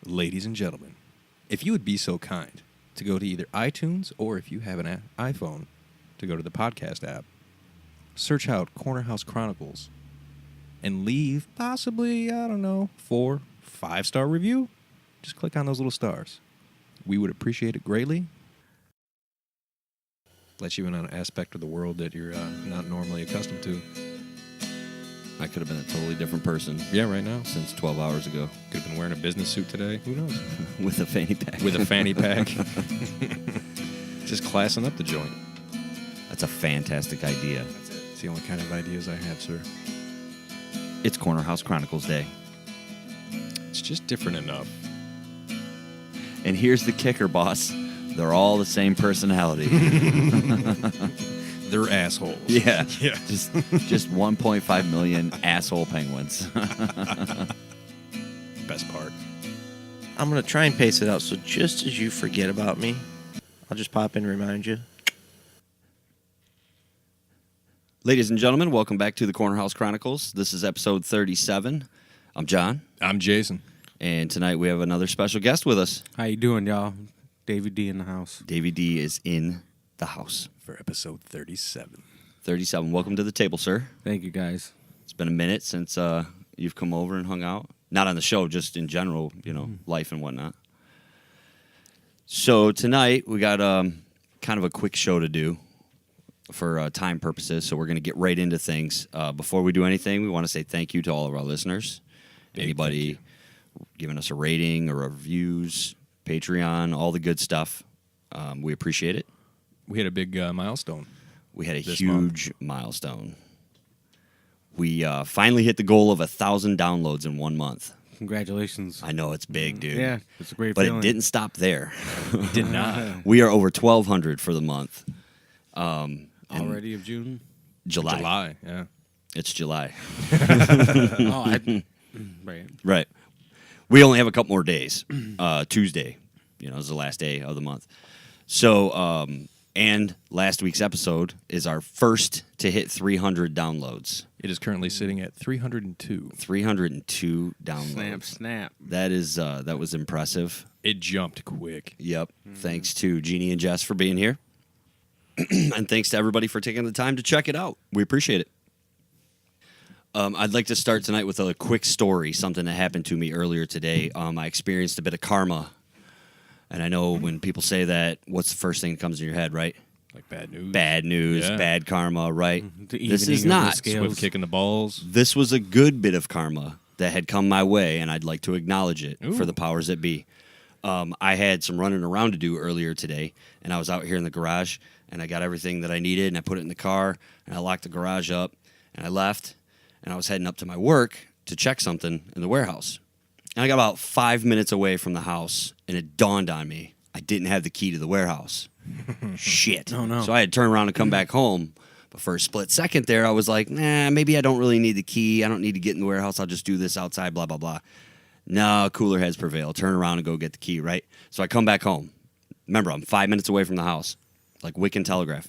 ladies and gentlemen, if you would be so kind to go to either iTunes or if you have an iPhone, to go to the podcast app, search out Corner House Chronicles, and leave possibly, 4, 5-star review. Just click on those little stars. We would appreciate it greatly. Let you in on an aspect of the world that you're not normally accustomed to. I could have been a totally different person. Yeah, right now. Since 12 hours ago. Could have been wearing a business suit today. Who knows? With a fanny pack. With a fanny pack. Just classing up the joint. That's a fantastic idea. That's it. It's the only kind of ideas I have, sir. It's Corner House Chronicles Day. It's just different enough. And here's the kicker, boss. They're all the same personality. They're assholes. Yeah. Yeah. Just 1.5 million asshole penguins. Best part. I'm going to try and pace it out, so just as you forget about me, I'll just pop in and remind you. Ladies and gentlemen, welcome back to the Corner House Chronicles. This is episode 37. I'm John. I'm Jason. And tonight we have another special guest with us. How you doing, y'all? Davey D in the house. Davey D is in the house. For episode 37. 37. Welcome to the table, sir. Thank you, guys. It's been a minute since you've come over and hung out. Not on the show, just in general, life and whatnot. So tonight we got kind of a quick show to do for time purposes, so we're going to get right into things. Before we do anything, we want to say thank you to all of our listeners. Anybody giving us a rating or reviews, Patreon, all the good stuff. We appreciate it. We had a big milestone. We had a huge milestone. We finally hit the goal of 1,000 downloads in 1 month. Congratulations. I know, it's big, dude. Yeah, it's a great but feeling. It didn't stop there. It did not. We are over 1,200 for the month. Already of June? July, yeah. It's July. Right. We only have a couple more days. Tuesday, is the last day of the month. So, and last week's episode is our first to hit 300 downloads. It is currently sitting at 302. 302 downloads. Snap. That was impressive. It jumped quick. Yep. Thanks to Jeannie and Jess for being here. And thanks to everybody for taking the time to check it out. We appreciate it. I'd like to start tonight with a quick story, something that happened to me earlier today. I experienced a bit of karma. And I know when people say that, what's the first thing that comes in your head, right? Like bad news. Bad news, Yeah. bad karma, right? The This evening is of the not. scales. Swift kicking the balls. This was a good bit of karma that had come my way, and I'd like to acknowledge it Ooh. for the powers that be. I had some running around to do earlier today, and I was out here in the garage, and I got everything that I needed, and I put it in the car, and I locked the garage up, and I left, and I was heading up to my work to check something in the warehouse. And I got about 5 minutes away from the house, and it dawned on me I didn't have the key to the warehouse. Shit. Oh, no. So I had to turn around and come back home. But for a split second there, I was like, maybe I don't really need the key. I don't need to get in the warehouse. I'll just do this outside, blah, blah, blah. No, cooler heads prevail. Turn around and go get the key, right? So I come back home. Remember, I'm 5 minutes away from the house, like Wick and Telegraph.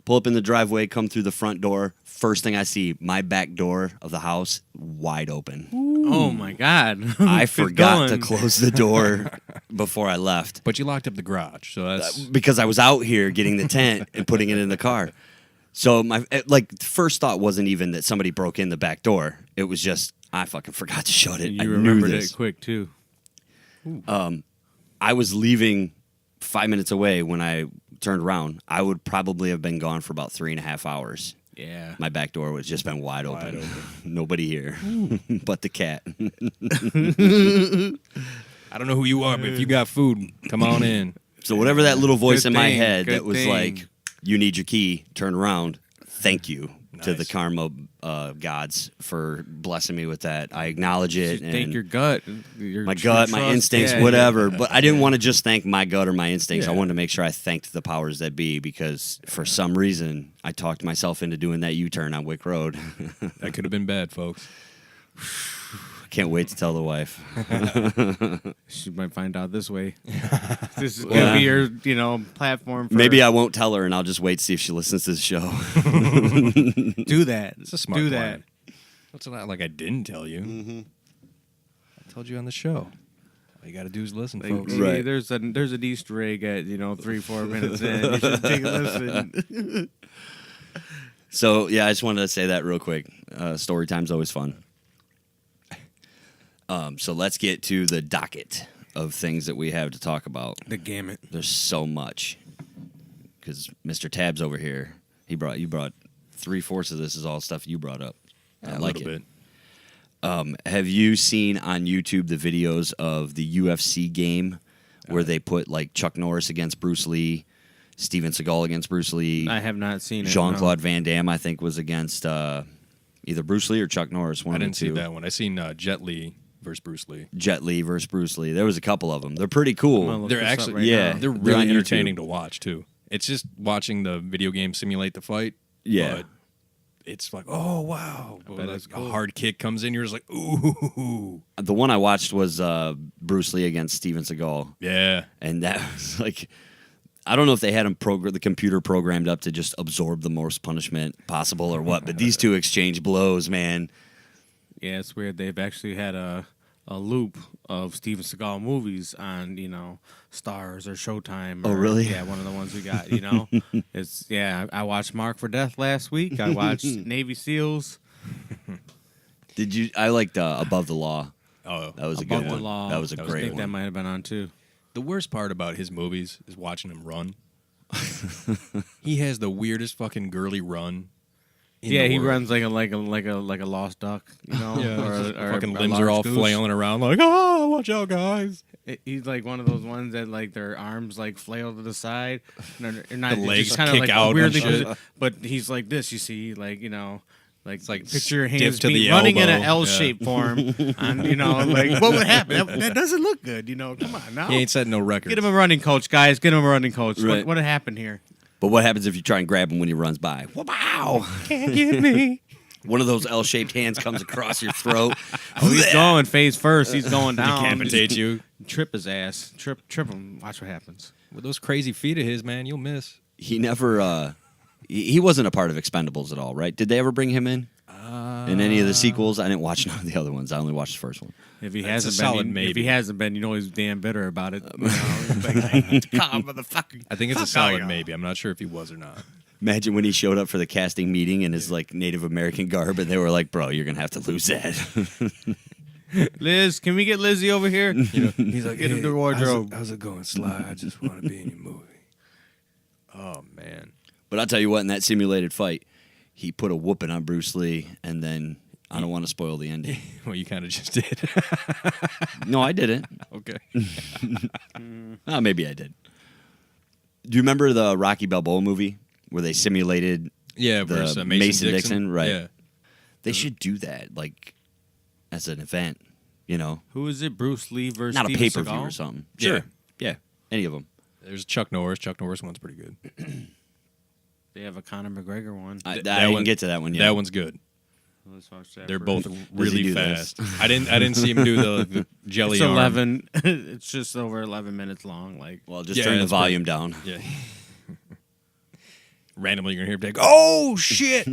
Pull up in the driveway, come through the front door. First thing I see, my back door of the house wide open. Oh, my God. I Keep forgot to going. close the door before I left. But you locked up the garage, so that's... Because I was out here getting the tent and putting it in the car. So my first thought wasn't even that somebody broke in the back door. It was just, I fucking forgot to shut it. You I remembered knew this. it quick, too. I was leaving 5 minutes away when I turned around. I would probably have been gone for about 3.5 hours. Yeah. My back door would have just been wide open. Nobody here but the cat. I don't know who you are, but if you got food, come on in. So whatever that little voice Good in my thing, head good that was thing. like, you need your key, turn around, thank you to the Nice. karma gods for blessing me with that. I acknowledge it. Just thank and your gut. my gut, my instincts, whatever. But I didn't want to just thank my gut or my instincts. I Yeah. wanted to make sure I thanked the powers that be because for some reason I talked myself into doing that U-turn on Wick Road. That could have been bad, folks. Can't wait to tell the wife. She might find out this way. This is going to be your, platform for... Maybe I won't tell her and I'll just wait to see if she listens to the show. Do that. It's a smart Do plan. that. It's not like I didn't tell you. I told you on the show. All you got to do is listen, Like, folks. hey, Right. there's an Easter egg at 3-4 minutes in. You should take a listen. So yeah, I just wanted to say that real quick. Story time's always fun. So let's get to the docket of things that we have to talk about. The gamut. There's so much because Mr. Tabs over here, you brought 3/4 of this is all stuff you brought up. I A like little it. bit. Have you seen on YouTube the videos of the UFC game where they put like Chuck Norris against Bruce Lee, Steven Seagal against Bruce Lee, I have not seen it. Jean-Claude Van Damme I think was against either Bruce Lee or Chuck Norris. One I of the didn't see two. that one. I seen Jet Li versus Bruce Lee. Jet Li versus Bruce Lee. There was a couple of them. They're pretty cool. Look They're this up actually, right yeah. now. they're They're really on entertaining YouTube. to watch too. It's just watching the video game simulate the fight. Yeah. But it's like, oh wow, bet it's a cool. hard kick comes in, you're just like, ooh, The one I watched was Bruce Lee against Steven Seagal, yeah. and that was like, I don't know if they had the computer programmed up to just absorb the most punishment possible or what, but these two exchange blows, man. Yeah, it's weird. They've actually had a loop of Steven Seagal movies on, Stars or Showtime. Oh, or- really? Yeah, one of the ones we got, It's, yeah, I watched Mark for Death last week. I watched Navy SEALs. I liked Above the Law. Oh, That was a Above good the one. Law. That was a I great think that one. might have been on, too. the worst part about his movies is watching him run. He has the weirdest fucking girly run. in Yeah, the he world. runs like a lost duck, Yeah, or fucking a limbs are large all goose. flailing around like, oh, watch out, guys. He's like one of those ones that like their arms like flail to the side, and not, The legs just kind of kick like out weirdly, and shit. but he's like this. You see, like like like picture your stiff hands to the being running in an elbow. L-shaped form, and like what would happen? That doesn't look good. Come on now. He ain't setting no records. Get him a running coach, guys. Get him a running coach. Right. What happened here? But what happens if you try and grab him when he runs by? Wow! Can't get me. One of those L-shaped hands comes across your throat. Oh, he's going face first. He's going down. Decapitate you. Trip his ass. Trip him. Watch what happens. With those crazy feet of his, man, you'll miss. He never. He wasn't a part of Expendables at all, right? Did they ever bring him in any of the sequels? I didn't watch none of the other ones. I only watched the first one. If he That's a hasn't solid been, if maybe. he hasn't been, he's damn bitter about it. He's like, I hate to come, motherfucker. I think it's a Fuck all solid y'all. maybe. I'm not sure if he was or not. Imagine when he showed up for the casting meeting in his like Native American garb, and they were like, "Bro, you're gonna have to lose that." Liz, can we get Lizzie over here? He's like, Get him the wardrobe. How's it going, Sly? I just want to be in your movie. Oh, man. But I'll tell you what, in that simulated fight, he put a whooping on Bruce Lee, and then I don't want to spoil the ending. Well, you kind of just did. No, I didn't. Okay. Maybe I did. Do you remember the Rocky Balboa movie where they simulated Yeah, the versus Mason Dixon. Dixon? Right. Yeah. They should do that, like, as an event, Who is it? Bruce Lee versus Not a Steven pay-per-view Seagal? or something. Yeah. Sure. Yeah. Any of them. There's Chuck Norris. Chuck Norris one's pretty good. They have a Conor McGregor one. I that didn't one- get to that one yet. That one's good. Let's watch that They're first. both he really do fast. this? I didn't see him do the jelly It's arm. 11. It's just over 11 minutes long. Like, Well, just Yeah, turn the that's pretty- volume down. Yeah. Randomly, you're gonna hear him like, "Oh shit!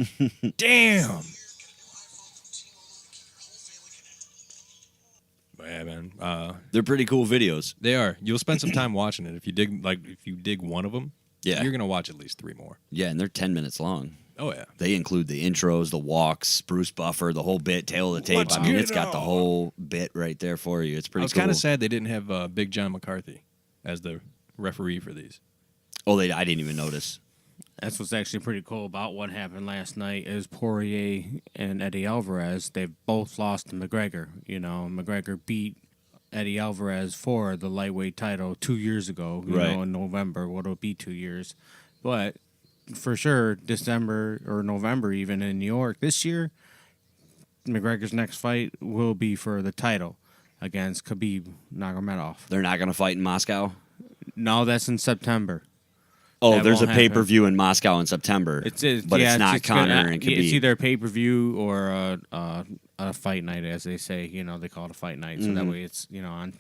Damn!" But yeah, man. They're pretty cool videos. They are. You'll spend some time watching it. If you dig one of them, Yeah. you're gonna watch at least 3 more. Yeah, and they're 10 minutes long. Oh yeah. They include the intros, the walks, Bruce Buffer, the whole bit, tail of the tape. Let's I mean, get it's it got the on. whole bit right there for you. It's pretty I was cool. kind of sad they didn't have Big John McCarthy as the referee for these. Oh, I didn't even notice. that's what's actually pretty cool about what happened last night is Poirier and Eddie Alvarez, they both lost to McGregor. McGregor beat Eddie Alvarez for the lightweight title 2 years ago, Right. in November. What'll be 2 years. But for sure, December or November, even in New York this year, McGregor's next fight will be for the title against Khabib Nurmagomedov. They're not going to fight in Moscow? No, that's in September. Oh, That there's a won't happen. pay-per-view in Moscow in September. It's not it's Conor gonna- and It's Khabib. either a pay-per-view or a fight night, as they say. They call it a fight night, so that way it's on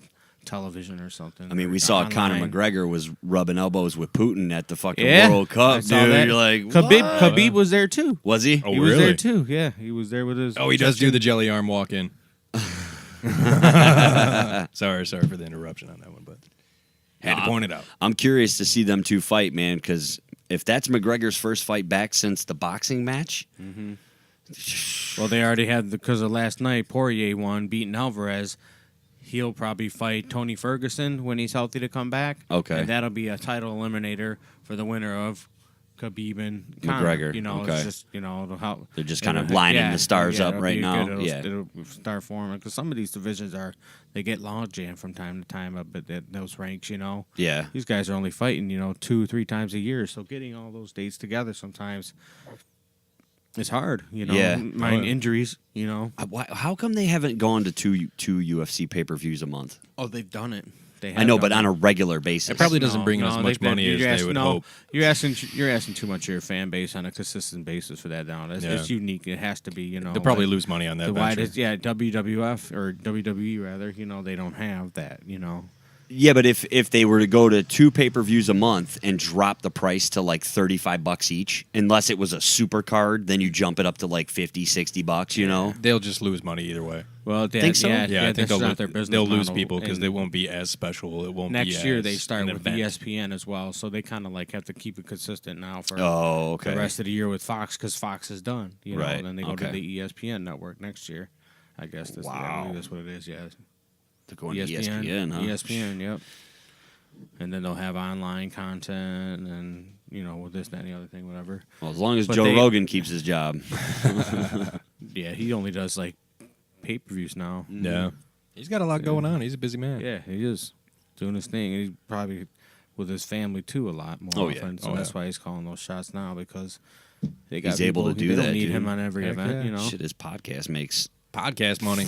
television or something. Mm-hmm. I mean, or we saw online. Conor McGregor was rubbing elbows with Putin at the fucking Yeah, World I Cup, saw dude. that. You're like, Khabib was there too. was he? Oh, He was really? there too. Yeah, he was there with his. Oh, he does do the jelly arm walk in. Sorry for the interruption on that one, but had to point it out. I'm curious to see them two fight, man, because if that's McGregor's first fight back since the boxing match. Mm-hmm. Well, they already had, because of last night, Poirier won, beating Alvarez. He'll probably fight Tony Ferguson when he's healthy to come back. Okay. And that'll be a title eliminator for the winner of Khabib and Conor. McGregor. You know, Okay. it's just, you know, how They're just kind of lining the stars up it'll right be now. good. Yeah. It'll start forming, because some of these divisions they get log jammed from time to time up at those ranks, you know. Yeah. These guys are only fighting, 2-3 times a year, so getting all those dates together sometimes it's hard, Yeah. Mind injuries, How come they haven't gone to two UFC pay-per-views a month? Oh, they've done it. I know, but on a regular basis. It probably doesn't bring in as much money as they would hope. You're asking too much of your fan base on a consistent basis for that now. It's unique. It has to be, They'll probably lose money on that. WWF or WWE rather, they don't have that, Yeah, but if they were to go to 2 pay-per-views a month and drop the price to like $35 each, unless it was a super card, then you jump it up to like $50, $60, They'll just lose money either way. Well, Think so? Yeah, I think that's not their business they'll lose model. people because And they won't be as special. It won't be next year they as start an with event. ESPN as well, so they kind of like have to keep it consistent now for Oh, okay. the rest of the year with Fox, because Fox is done, Right, and then they go to okay. the ESPN network next year. I guess that's, I believe that's what it is. Yeah, They're going to ESPN, huh? ESPN, yep. And then they'll have online content and, with this, that, and the other thing, whatever. Well, as long as But Joe Rogan keeps his job. Yeah, he only does, like, pay-per-views now. Yeah. He's got a lot going on. He's a busy man. Yeah, he is doing his thing. And he's probably with his family, too, a lot more Oh, yeah. often. So Oh, that's yeah. why he's calling those shots now, because they got He's able to do they that, don't need dude. him on every Heck event, yeah. Shit, his podcast makes Podcast money.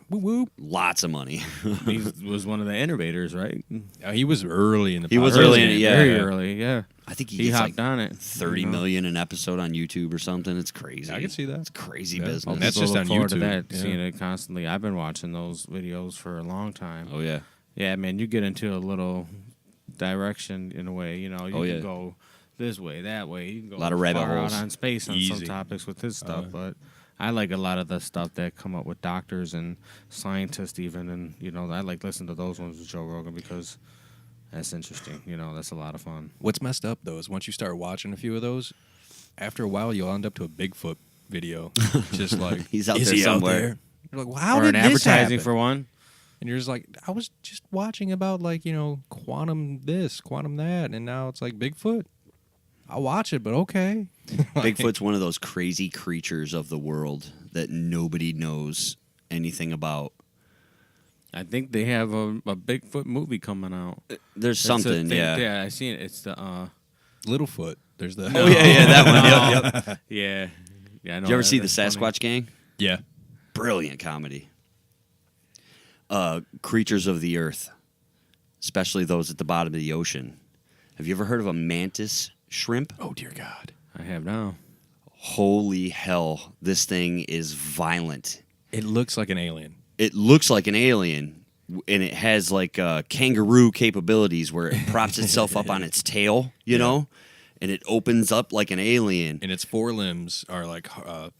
Woo woo. lots of money. He was one of the innovators, right? He was early in the. He was podcast. early in it, yeah. Very early, yeah. I think he He gets hopped like on it. 30 million an episode on YouTube or something. It's crazy. I can see that. It's crazy Yeah. business. That's People just look on forward to YouTube. that, Yeah. seeing it constantly. I've been watching those videos for a long time. Oh, yeah. Yeah, man, you get into a little direction in a way. You Oh, yeah. can go this way, that way. You can go A lot of rabbit far holes. out on space on some Easy. topics with his stuff, but I like a lot of the stuff that come up with doctors and scientists even, and I like listening to those ones with Joe Rogan because that's interesting. That's a lot of fun. What's messed up though is once you start watching a few of those, after a while you'll end up to a Bigfoot video. Just like He's out is there he somewhere. Out there? You're like, well, how or did an this advertising happen? for one. And you're just like, I was just watching about like quantum this, quantum that, and now it's like Bigfoot. I'll watch it, but okay. Bigfoot's one of those crazy creatures of the world that nobody knows anything about. I think they have a Bigfoot movie coming out. There's It's a something, thing- yeah. Yeah, I seen it. It's the Littlefoot. There's the Oh, yeah, that one. Yep. yeah. I know Did you ever that. see the That's funny. Sasquatch Gang? yeah. Brilliant comedy. Creatures of the earth, especially those at the bottom of the ocean. Have you ever heard of a mantis shrimp? Oh dear God. I have now. Holy hell, this thing is violent. It looks like an alien. It looks like an alien, and it has like kangaroo capabilities where it props itself up on its tail, you know, and it opens up like an alien. And its forelimbs are like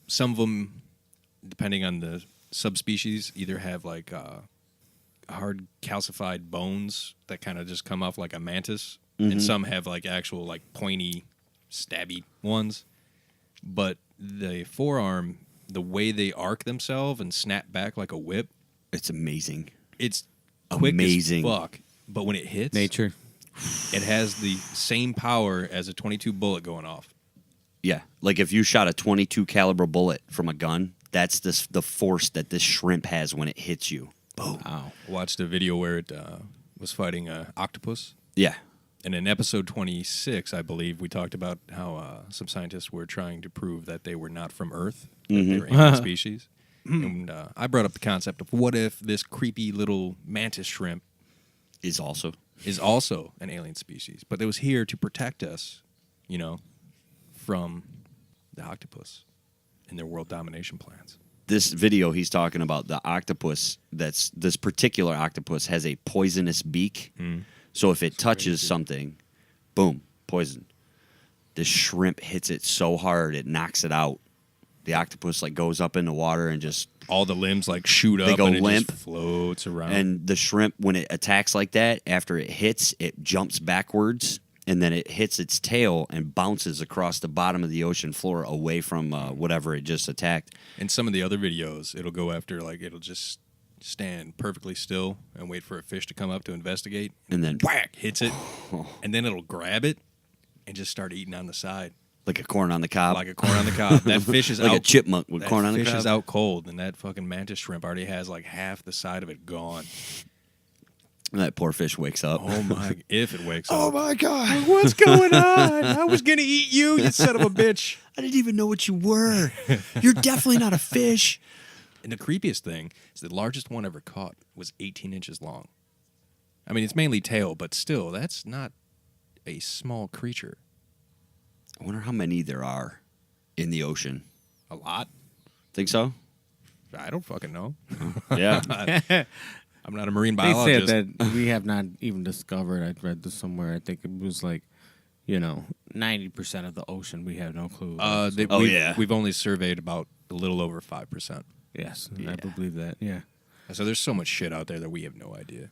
some of them, depending on the subspecies, either have like hard calcified bones that kind of just come off like a mantis, and some have like actual like pointy, stabby ones. But the forearm, the way they arc themselves and snap back like a whip, It's amazing. it's quick Amazing. as fuck. But when it hits, Nature. it has the same power as a .22 bullet going off. Yeah, like if you shot a .22 caliber bullet from a gun, that's the force that this shrimp has when it hits you. Boom. Wow. Watched a video where it was fighting an octopus. Yeah. And in episode 26, I believe, we talked about how some scientists were trying to prove that they were not from Earth, that they were alien species. And I brought up the concept of what if this creepy little mantis shrimp Is also. is also an alien species, but it was here to protect us, from the octopus and their world domination plans. This video he's talking about, the octopus, this particular octopus has a poisonous beak. So if it touches something, boom, poison. This shrimp hits it so hard it knocks it out. The octopus like goes up in the water and just All the limbs like shoot up They go and it limp. just floats around. and the shrimp when it attacks like that, after it hits, it jumps backwards and then it hits its tail and bounces across the bottom of the ocean floor away from whatever it just attacked. In some of the other videos, it'll go after, like, it'll just stand perfectly still and wait for a fish to come up to investigate. And then Whack! Hits it. And then it'll grab it and just start eating on the side. like a corn on the cob. Like a corn on the cob. That fish is like out. a chipmunk with that corn on the fish cob. is out cold, and that fucking mantis shrimp already has like half the side of it gone. And that poor fish wakes up. Oh my! If it wakes Oh up. my God. What's going on? I was gonna eat you, you son of a bitch. I didn't even know what you were. You're definitely not a fish. And the creepiest thing is the largest one ever caught was 18 inches long. I mean, it's mainly tail, but still, that's not a small creature. I wonder how many there are in the ocean. A lot? Think so? I don't fucking know. Yeah. I'm not a marine They biologist. said that we have not even discovered. I read this somewhere. I think it was like, 90% of the ocean we have no clue. We've only surveyed about a little over 5%. Yes, Yeah. I believe that. Yeah, So there's so much shit out there that we have no idea.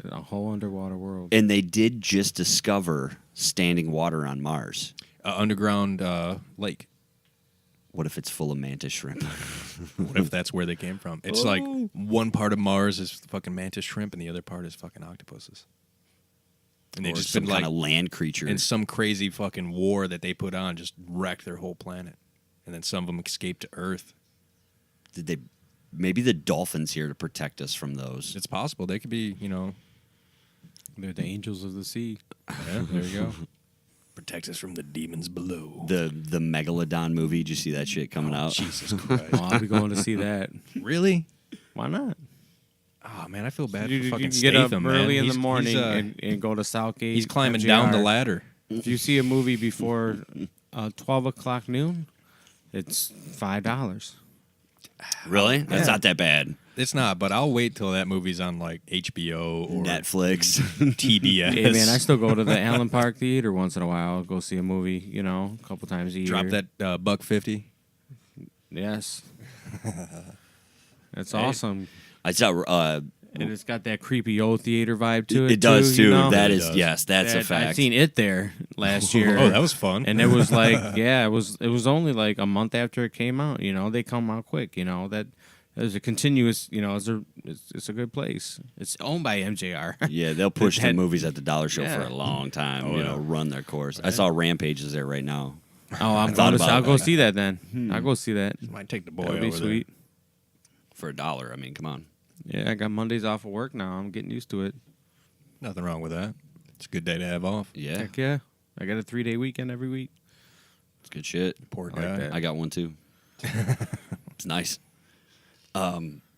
a whole underwater world. And they did just discover standing water on Mars. Underground lake. What if it's full of mantis shrimp? What if that's where they came from? It's like one part of Mars is fucking mantis shrimp and the other part is fucking octopuses. And they Or just some been kind like of land creature. in some crazy fucking war that they put on just wrecked their whole planet. And then some of them escaped to Earth. Did they? Maybe the dolphins here to protect us from those. It's possible. They could be, They're the angels of the sea. yeah, there you go. Protect us from the demons below. The Megalodon movie. Did you see that shit coming out? Jesus Christ. Oh, I'll be going to see that. Really? Why not? Oh, man, I feel bad You for fucking can get up Statham, early man. in the morning He's, and go to Southgate. he's climbing down the MGR. ladder. If you see a movie before 12 o'clock noon, it's $5. Really? That's Yeah. not that bad. It's not, but I'll wait till that movie's on like HBO or Netflix. TBS. Hey, man, I still go to the Allen Park Theater once in a while. I'll go see a movie, a couple times a year. Drop that $1.50. Yes. That's awesome. I saw. And it's got that creepy old theater vibe to it. It does too. That That It is does. yes. That's a I'd fact. seen it there last year. Oh, that was fun. And it was like, it was only like a month after it came out. They come out quick. That there's a continuous. It's a good place. It's owned by MJR. Yeah, they'll push the Had- movies at the dollar show Yeah. for a long time. Oh, yeah. Run their course. I saw Rampage is there right now. Oh, thought about I'll it. go see that then. I'll go see that. Might take the boy That'd be over sweet. For $1. I mean, come on. Yeah, I got Mondays off of work now. I'm getting used to it. there. Nothing wrong with that. It's a good day to have off. Yeah, Heck yeah. I got a 3-day weekend every week. it's good shit. Poor I like guy. that. I got one too. It's nice.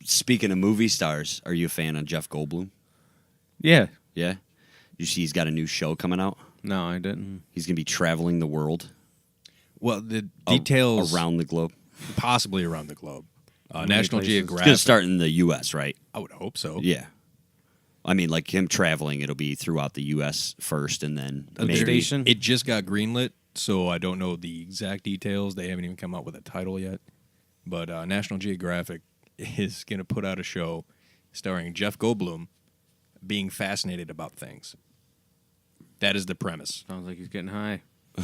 Speaking of movie stars, are you a fan of Jeff Goldblum? Yeah. Yeah. You see, he's got a new show coming out. No, I didn't. He's gonna be traveling the world, Well, the details around the globe. possibly around the globe. Many National places. It's gonna Geographic. start in the U.S., right? I would hope so. Yeah. I mean, like him traveling, it'll be throughout the U.S. first, and then The maybe station? It just got greenlit, so I don't know the exact details. They haven't even come out with a title yet. But National Geographic is going to put out a show starring Jeff Goldblum being fascinated about things. That is the premise. Sounds like he's getting high. I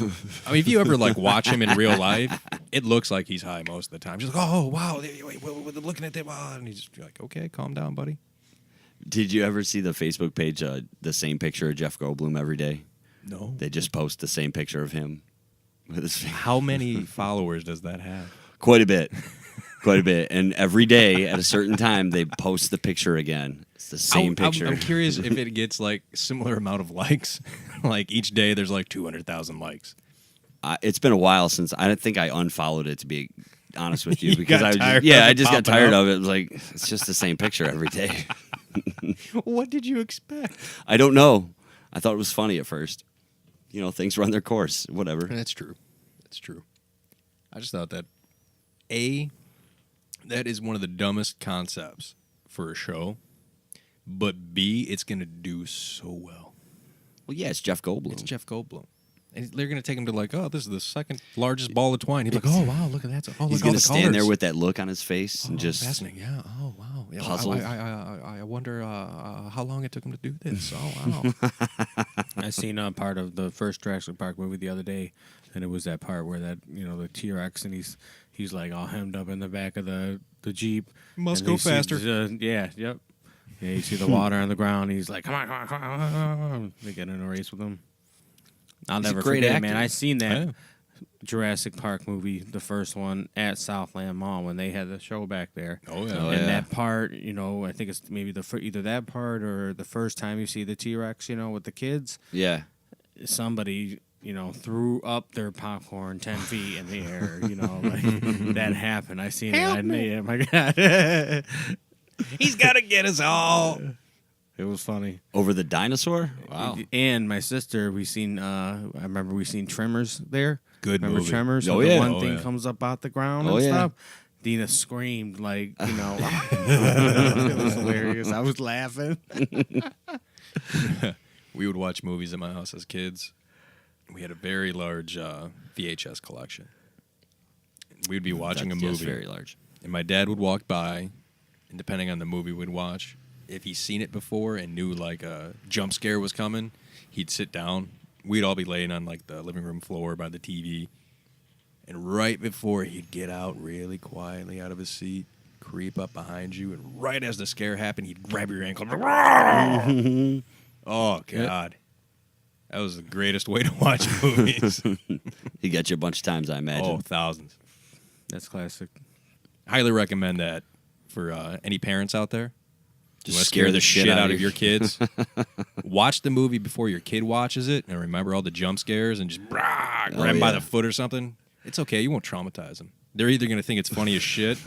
mean, if you ever watch him in real life, it looks like he's high most of the time. Just like, oh wow, wait, we're looking at them, and he's just like, okay, calm down, buddy. Did you ever see the Facebook page, the same picture of Jeff Goldblum every day? No. They just post the same picture of him with his face. How many followers does that have? Quite a bit. Quite a bit. And every day at a certain time, they post the picture again. It's the same picture. I'm curious if it gets similar amount of likes. Each day there's 200,000 likes. It's been a while since I think I unfollowed it, to be honest with you, You because got I was tired just, of I it just got popping tired up? of it. It was like, it's just the same picture every day. What did you expect? I don't know. I thought it was funny at first. Things run their course. Whatever. That's true. That's true. I just thought that that is one of the dumbest concepts for a show, but B, it's going to do so well. Well, yeah, it's Jeff Goldblum. It's Jeff Goldblum. And they're going to take him to like, oh, this is the second largest ball of twine. He's like, oh, wow, look at that. Oh, look He's going to stand there with that look on his face and just fascinating. Yeah. Oh, wow. Yeah, puzzled. I wonder how long it took him to do this. Oh, wow. I seen a part of the first Jurassic Park movie the other day, and it was that part where that the T-Rex and he's like all hemmed up in the back of the Jeep. Must and go you see faster. Yeah, yep. Yeah, you see the water on the ground. He's like, come on, come on, come on, come on. They get in a race with him. I'll He's a never great forget it, actor. man. I seen that Yeah. Jurassic Park movie, the first one, at Southland Mall when they had the show back there. Oh, yeah. Oh, And yeah. that part, I think it's maybe either that part or the first time you see the T-Rex, with the kids. yeah. Somebody, threw up their popcorn 10 feet in the air, like that happened. I seen it. Oh my God. He's got to get us all. It was funny. Over the dinosaur? Wow. And my sister, I remember we seen Tremors there. Good Remember movie. Tremors? Oh, When yeah. the one Oh, thing yeah. comes up out the ground Oh, and yeah. stuff. Dina screamed like, it was hilarious. I was laughing. We would watch movies at my house as kids. We had a very large VHS collection. We'd be watching a That's movie, very large. and my dad would walk by, and depending on the movie we'd watch, if he's seen it before and knew like a jump scare was coming, he'd sit down. We'd all be laying on like the living room floor by the TV, and right before he'd get out really quietly out of his seat, creep up behind you, and right as the scare happened, he'd grab your ankle. Oh, God. That was the greatest way to watch movies. He got you a bunch of times, I imagine. Oh, thousands. That's classic. Highly recommend that for any parents out there. Just You wanna scare the shit out of your kids. Watch the movie before your kid watches it, and remember all the jump scares, and just grab him by yeah. the foot or something. It's okay. You won't traumatize them. They're either going to think it's funny as shit,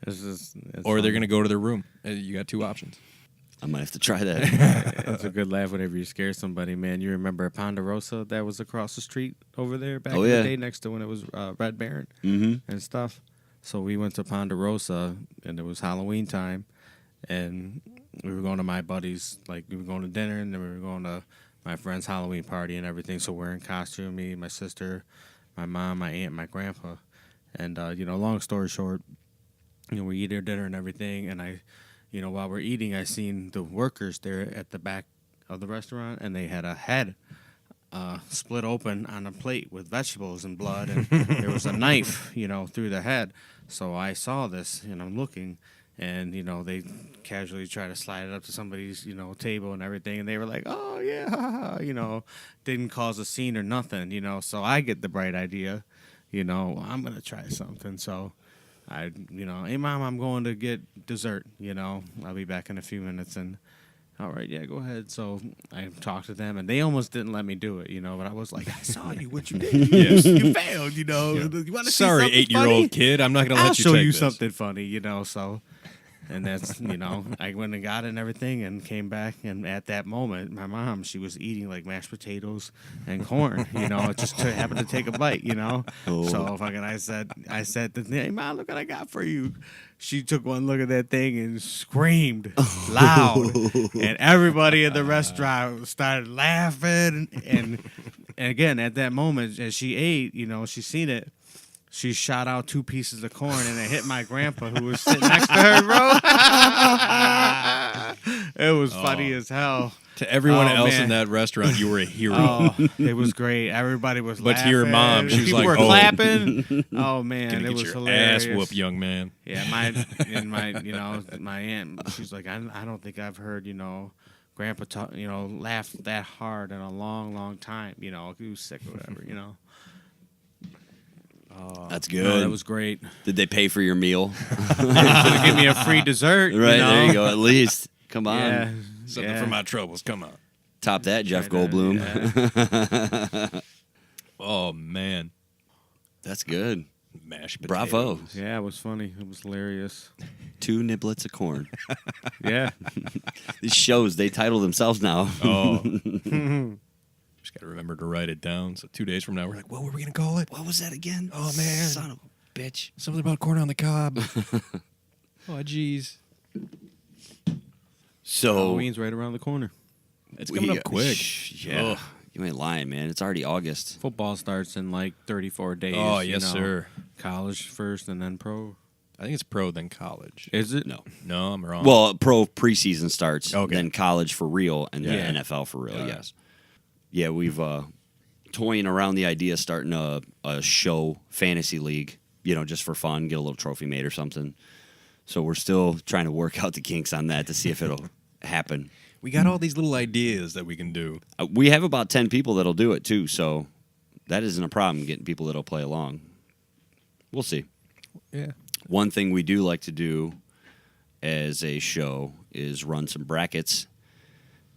It's or they're funny. going to go to their room. You got two options. I might have to try that. It's a good laugh whenever you scare somebody, man. You remember Ponderosa that was across the street over there back Oh, in yeah. the day next to when it was Red Baron and stuff. So we went to Ponderosa, and it was Halloween time, and we were going to my buddies. Like, we were going to dinner, and then we were going to my friend's Halloween party and everything. So we're in costume, me, my sister, my mom, my aunt, my grandpa. And, long story short, we eat our dinner and everything, and while we're eating, I seen the workers there at the back of the restaurant, and they had a head split open on a plate with vegetables and blood, and there was a knife, through the head. So I saw this, and I'm looking, and, they casually try to slide it up to somebody's, table and everything, and they were like, oh, yeah, ha, ha, didn't cause a scene or nothing, so I get the bright idea, I'm going to try something, so... hey, Mom, I'm going to get dessert, I'll be back in a few minutes. And, all right, yeah, go ahead. So I talked to them, and they almost didn't let me do it, but I was like, I saw you, what you did. Yes. You failed, You want to see Sorry, something 8-year-old funny? kid. I'm not going to I'll let you show take you this. something funny, so... And that's, I went and got it and everything and came back. And at that moment, my mom, she was eating like mashed potatoes and corn, it just happened to take a bite, Oh. So fucking I said, hey, Mom, look what I got for you. She took one look at that thing and screamed loud. And everybody in the restaurant started laughing. And again, at that moment, as she ate, she seen it. She shot out 2 pieces of corn, and it hit my grandpa, who was sitting next to her, bro. It was funny as hell. To everyone Oh, else man. in that restaurant, you were a hero. Oh, it was great. Everybody was But laughing. to your mom, she was People like, were "Oh." clapping. Oh, man, Gonna it get was your hilarious. ass whooped, young man. Yeah, my aunt, she's like, I don't think I've heard, Grandpa talk, laugh that hard in a long, long time. He was sick or whatever, That's good. No, that was great. Did they pay for your meal? Gonna give me a free dessert. Right, there you go. At least. Come on. Yeah. Something yeah. for my troubles. Come on. Top that, Jeff Right, Goldblum. yeah. Oh, man. That's good. Mashed potatoes. Bravo. Yeah, it was funny. It was hilarious. 2 niblets of corn. Yeah. These shows, they title themselves now. Oh. Just got to remember to write it down. So 2 days from now, we're like, what were we going to call it? What was that again? Oh, man. Son of a bitch. Something about corn on the cob. Oh, jeez. So Halloween's right around the corner. It's coming up quick. Yeah. You ain't lying, man. It's already August. Football starts in like 34 days. Oh, you yes, know. sir. College first and then pro. I think it's pro then college. Is it? No. No, I'm wrong. Well, pro preseason starts, Okay. then college for real, and Yeah. then NFL for real, All right. yes. Yeah, we've toying around the idea of starting a show fantasy league, just for fun, get a little trophy made or something. So we're still trying to work out the kinks on that to see if it'll happen. we got all these little ideas that we can do. We have about 10 people that'll do it, too, so that isn't a problem, getting people that'll play along. We'll see. Yeah. One thing we do like to do as a show is run some brackets.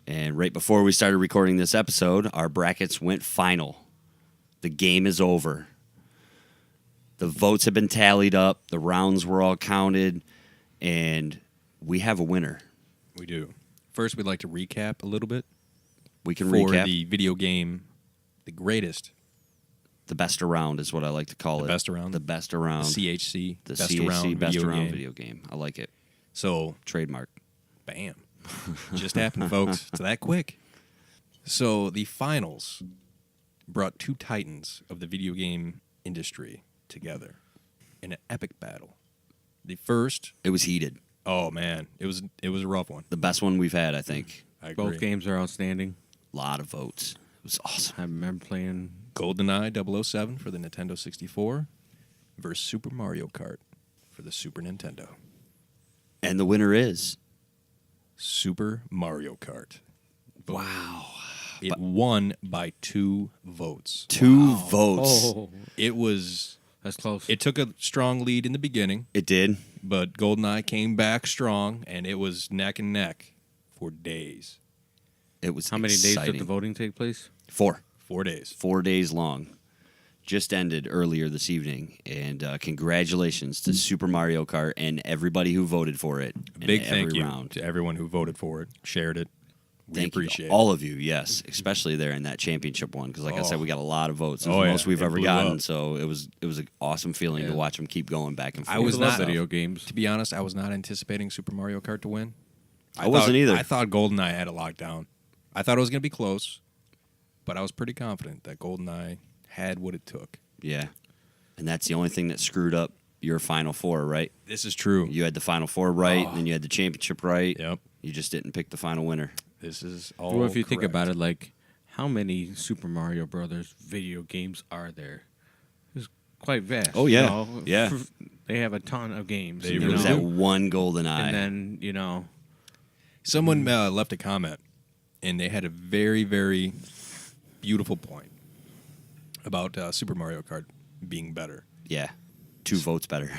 And right before we started recording this episode, our brackets went final. The game is over. The votes have been tallied up. The rounds were all counted. And we have a winner. We do. First, we'd like to recap a little bit We can for recap. the video game, the greatest, The best around is what I like to call The it. best around? The best around. CHC, The best CHC around best video around game. video game. I like it. So, Trademark. bam. Just happened, folks. It's that quick. So, the finals brought two titans of the video game industry together in an epic battle. The first, It was heated. oh man, it was a rough one. The best one we've had, I think. I agree. Both games are outstanding. A lot of votes. It was awesome. I remember playing. GoldenEye 007 for the Nintendo 64 versus Super Mario Kart for the Super Nintendo. And the winner is Super Mario Kart. wow. It won by 2 votes. 2 votes. Oh, It was. that's close. It took a strong lead in the beginning, It did. but GoldenEye came back strong, and it was neck and neck for days. It was How many days exciting. did the voting take place? 4. 4 days. 4 days long. Just ended earlier this evening. And congratulations to Super Mario Kart and everybody who voted for it. in Big every thank you round. to everyone who voted for it, shared it. We Thank appreciate you. All of you, yes. Especially there in that championship one. Because like I Oh. said, we got a lot of votes. It was Oh, the yeah. most we've It ever blew gotten. up. So it was an awesome feeling to Yeah. watch them keep going back and forth. I was love not- video games. To be honest, I was not anticipating Super Mario Kart to win. I wasn't either. I thought GoldenEye had it locked down. I thought it was going to be close, but I was pretty confident that GoldenEye had what it took. Yeah. And that's the only thing that screwed up your Final Four, right? This is true. You had the Final Four right, Oh. and then you had the championship right. Yep. You just didn't pick the final winner. This is all Well, if you think correct. about it, like, how many Super Mario Brothers video games are there? It's quite vast. Oh, yeah. you know? Yeah. They have a ton of games. They you It really was know? that one golden eye. And then, you know, Someone left a comment, and they had a very, very beautiful point about Super Mario Kart being better. yeah. 2 votes better.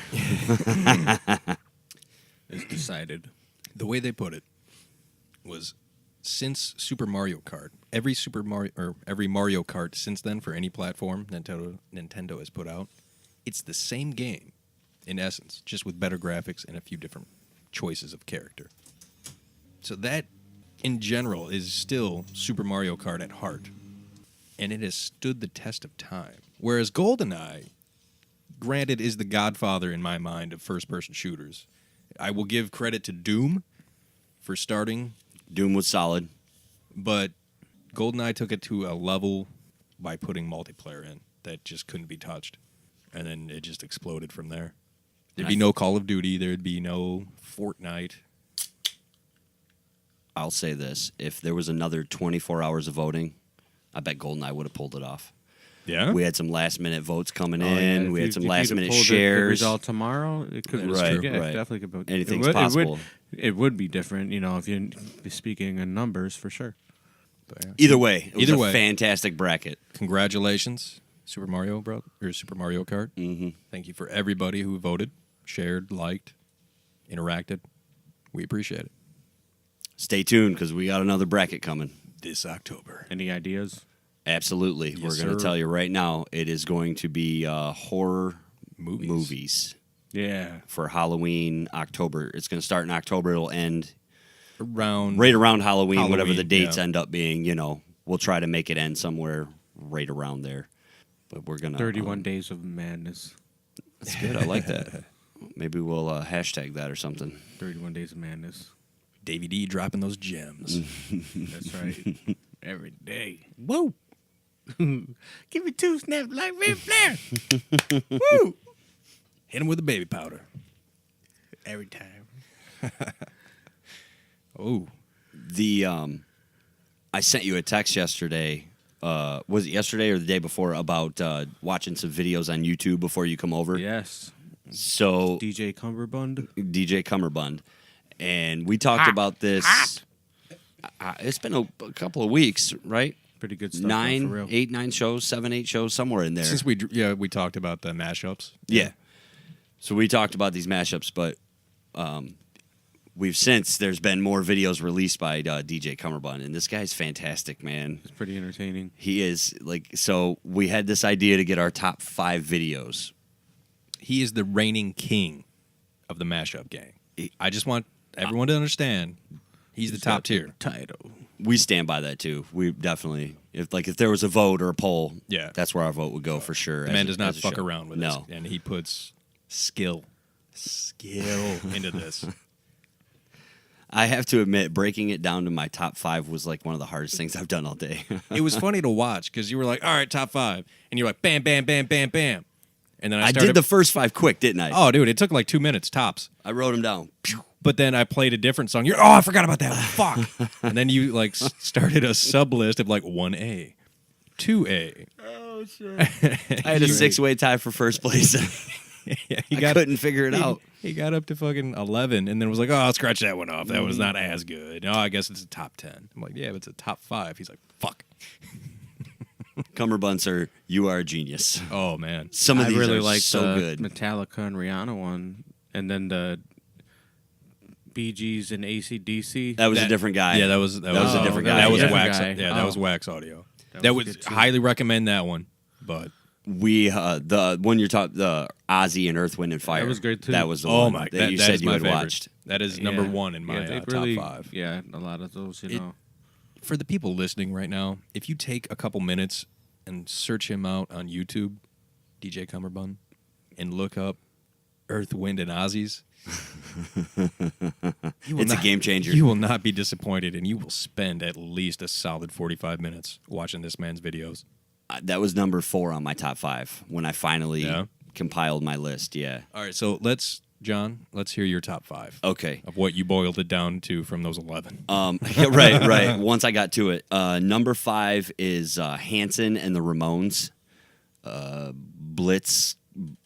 it's decided. The way they put it was, since Super Mario Kart, every Mario Kart since then for any platform Nintendo has put out, it's the same game in essence, just with better graphics and a few different choices of character. So that, in general, is still Super Mario Kart at heart, and it has stood the test of time. Whereas GoldenEye, granted, is the godfather in my mind of first-person shooters. I will give credit to Doom for starting, Doom was solid. but GoldenEye took it to a level by putting multiplayer in that just couldn't be touched. And then it just exploded from there. There'd be no Call of Duty. There'd be no Fortnite. I'll say this. If there was another 24 hours of voting, I bet GoldenEye would have pulled it off. Yeah? We had some last-minute votes coming Oh, yeah, in. if We you- had some if you'd have last-minute pulled The shares. result tomorrow, it could That be is true. Yeah, Right. it definitely could be. Anything's it would, possible. It would be different, you know, if you're speaking in numbers for sure. But, yeah. Either way, it was Either a way. fantastic bracket. Congratulations, Super Mario Super Mario Kart. Mm-hmm. Thank you for everybody who voted, shared, liked, interacted. We appreciate it. Stay tuned because we got another bracket coming. This October. Any ideas? Absolutely. Yes, We're going to sir. tell you right now, it is going to be horror Movies. movies Yeah. for Halloween, October. It's going to start in October. It'll end Around right around Halloween, whatever the Halloween, dates yeah. end up being. You know, we'll try to make it end somewhere right around there. But we're going to... 31 Days of Madness. That's good. I like that. Maybe we'll hashtag that or something. 31 Days of Madness. Davey D dropping those gems. That's right. Every day. Whoa. Give me 2 snaps like Ric Flair. Woo! Hit him with the baby powder. Every time. Oh, I sent you a text yesterday. Was it yesterday or the day before about watching some videos on YouTube before you come over? Yes. So DJ Cummerbund, and we talked about this. It's been a couple of weeks, right? Pretty good stuff. For real. 9 shows, 7, 8 shows, somewhere in there. since we talked about the mashups. Yeah. So we talked about these mashups, but there's been more videos released by DJ Cummerbund, and this guy's fantastic, man. It's pretty entertaining. He is so we had this idea to get our top 5 videos. He is the reigning king of the mashup gang. I just want everyone to understand he's the top tier. Title. We stand by that too. We definitely, if there was a vote or a poll, Yeah. that's where our vote would go for sure. The man does not fuck show. around with No. this, and he puts skill into this. I have to admit, breaking it down to my top 5 was like one of the hardest things I've done all day. It was funny to watch because you were like, all right, top 5. And you're like, bam, bam, bam, bam, bam. And then I I started. did the first 5 quick, didn't I? Oh, dude, it took like 2 minutes tops. I wrote them down. But then I played a different song. I forgot about that. Fuck. And then you like started a sub list of like 1A, 2A. Oh, shit. I had a 6-way tie for first place. Yeah, I couldn't figure it out. He got up to fucking 11 and then was like, oh, I'll scratch that one off. That was not as good. Oh, I guess it's a top 10. I'm like, yeah, but it's a top 5. He's like, fuck. Cummerbund, sir, you are a genius. Oh, man. Some of I these really are like so the good. Metallica and Rihanna one, and then the Bee Gees and AC/DC. That was a different guy. Yeah, that was a different guy. that That was was a wax. different guy. Yeah, that Oh. was wax audio. That That was was good, too. highly recommend that one. But We the one you're talking, the Ozzy and Earth, Wind and Fire. That was great, too. That was the oh one my, that you that said is you my had favorite. watched. That is number 1 in my they top 5. Yeah, a lot of those, you It- know. For the people listening right now, if you take a couple minutes and search him out on YouTube, DJ Cummerbund, and look up Earth, Wind, and Ozzy's, It's a game changer. You will not be disappointed, and you will spend at least a solid 45 minutes watching this man's videos. That was number 4 on my top 5 when I finally Yeah? compiled my list. Yeah. All right, so let's hear your top 5 Okay. of what you boiled it down to from those 11. Right. Once I got to it, number 5 is Hanson and the Ramones,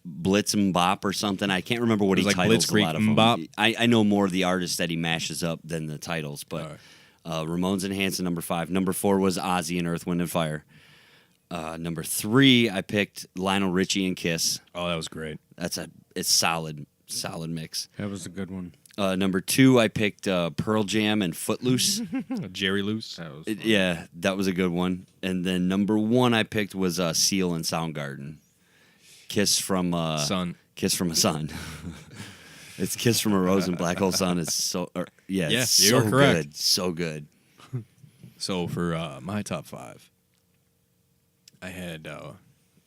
Blitz and Bop or something. I can't remember what It he was like titles a Blitzkrieg lot of them. Mbop? I know more of the artists that he mashes up than the titles, but Ramones and Hanson, number 5. Number 4 was Ozzy and Earth, Wind and Fire. Number 3, I picked Lionel Richie and Kiss. Oh, that was great. It's solid mix. That was a good one. Number 2, I picked Pearl Jam and Footloose. Jerry Loose. That was fun. Yeah, that was a good one. And then number 1 I picked was Seal and Soundgarden. Kiss from Sun. Kiss from a Sun. It's Kiss from a Rose and Black Hole Sun. It's so it's you're so correct. good, so good. So for my top 5, I had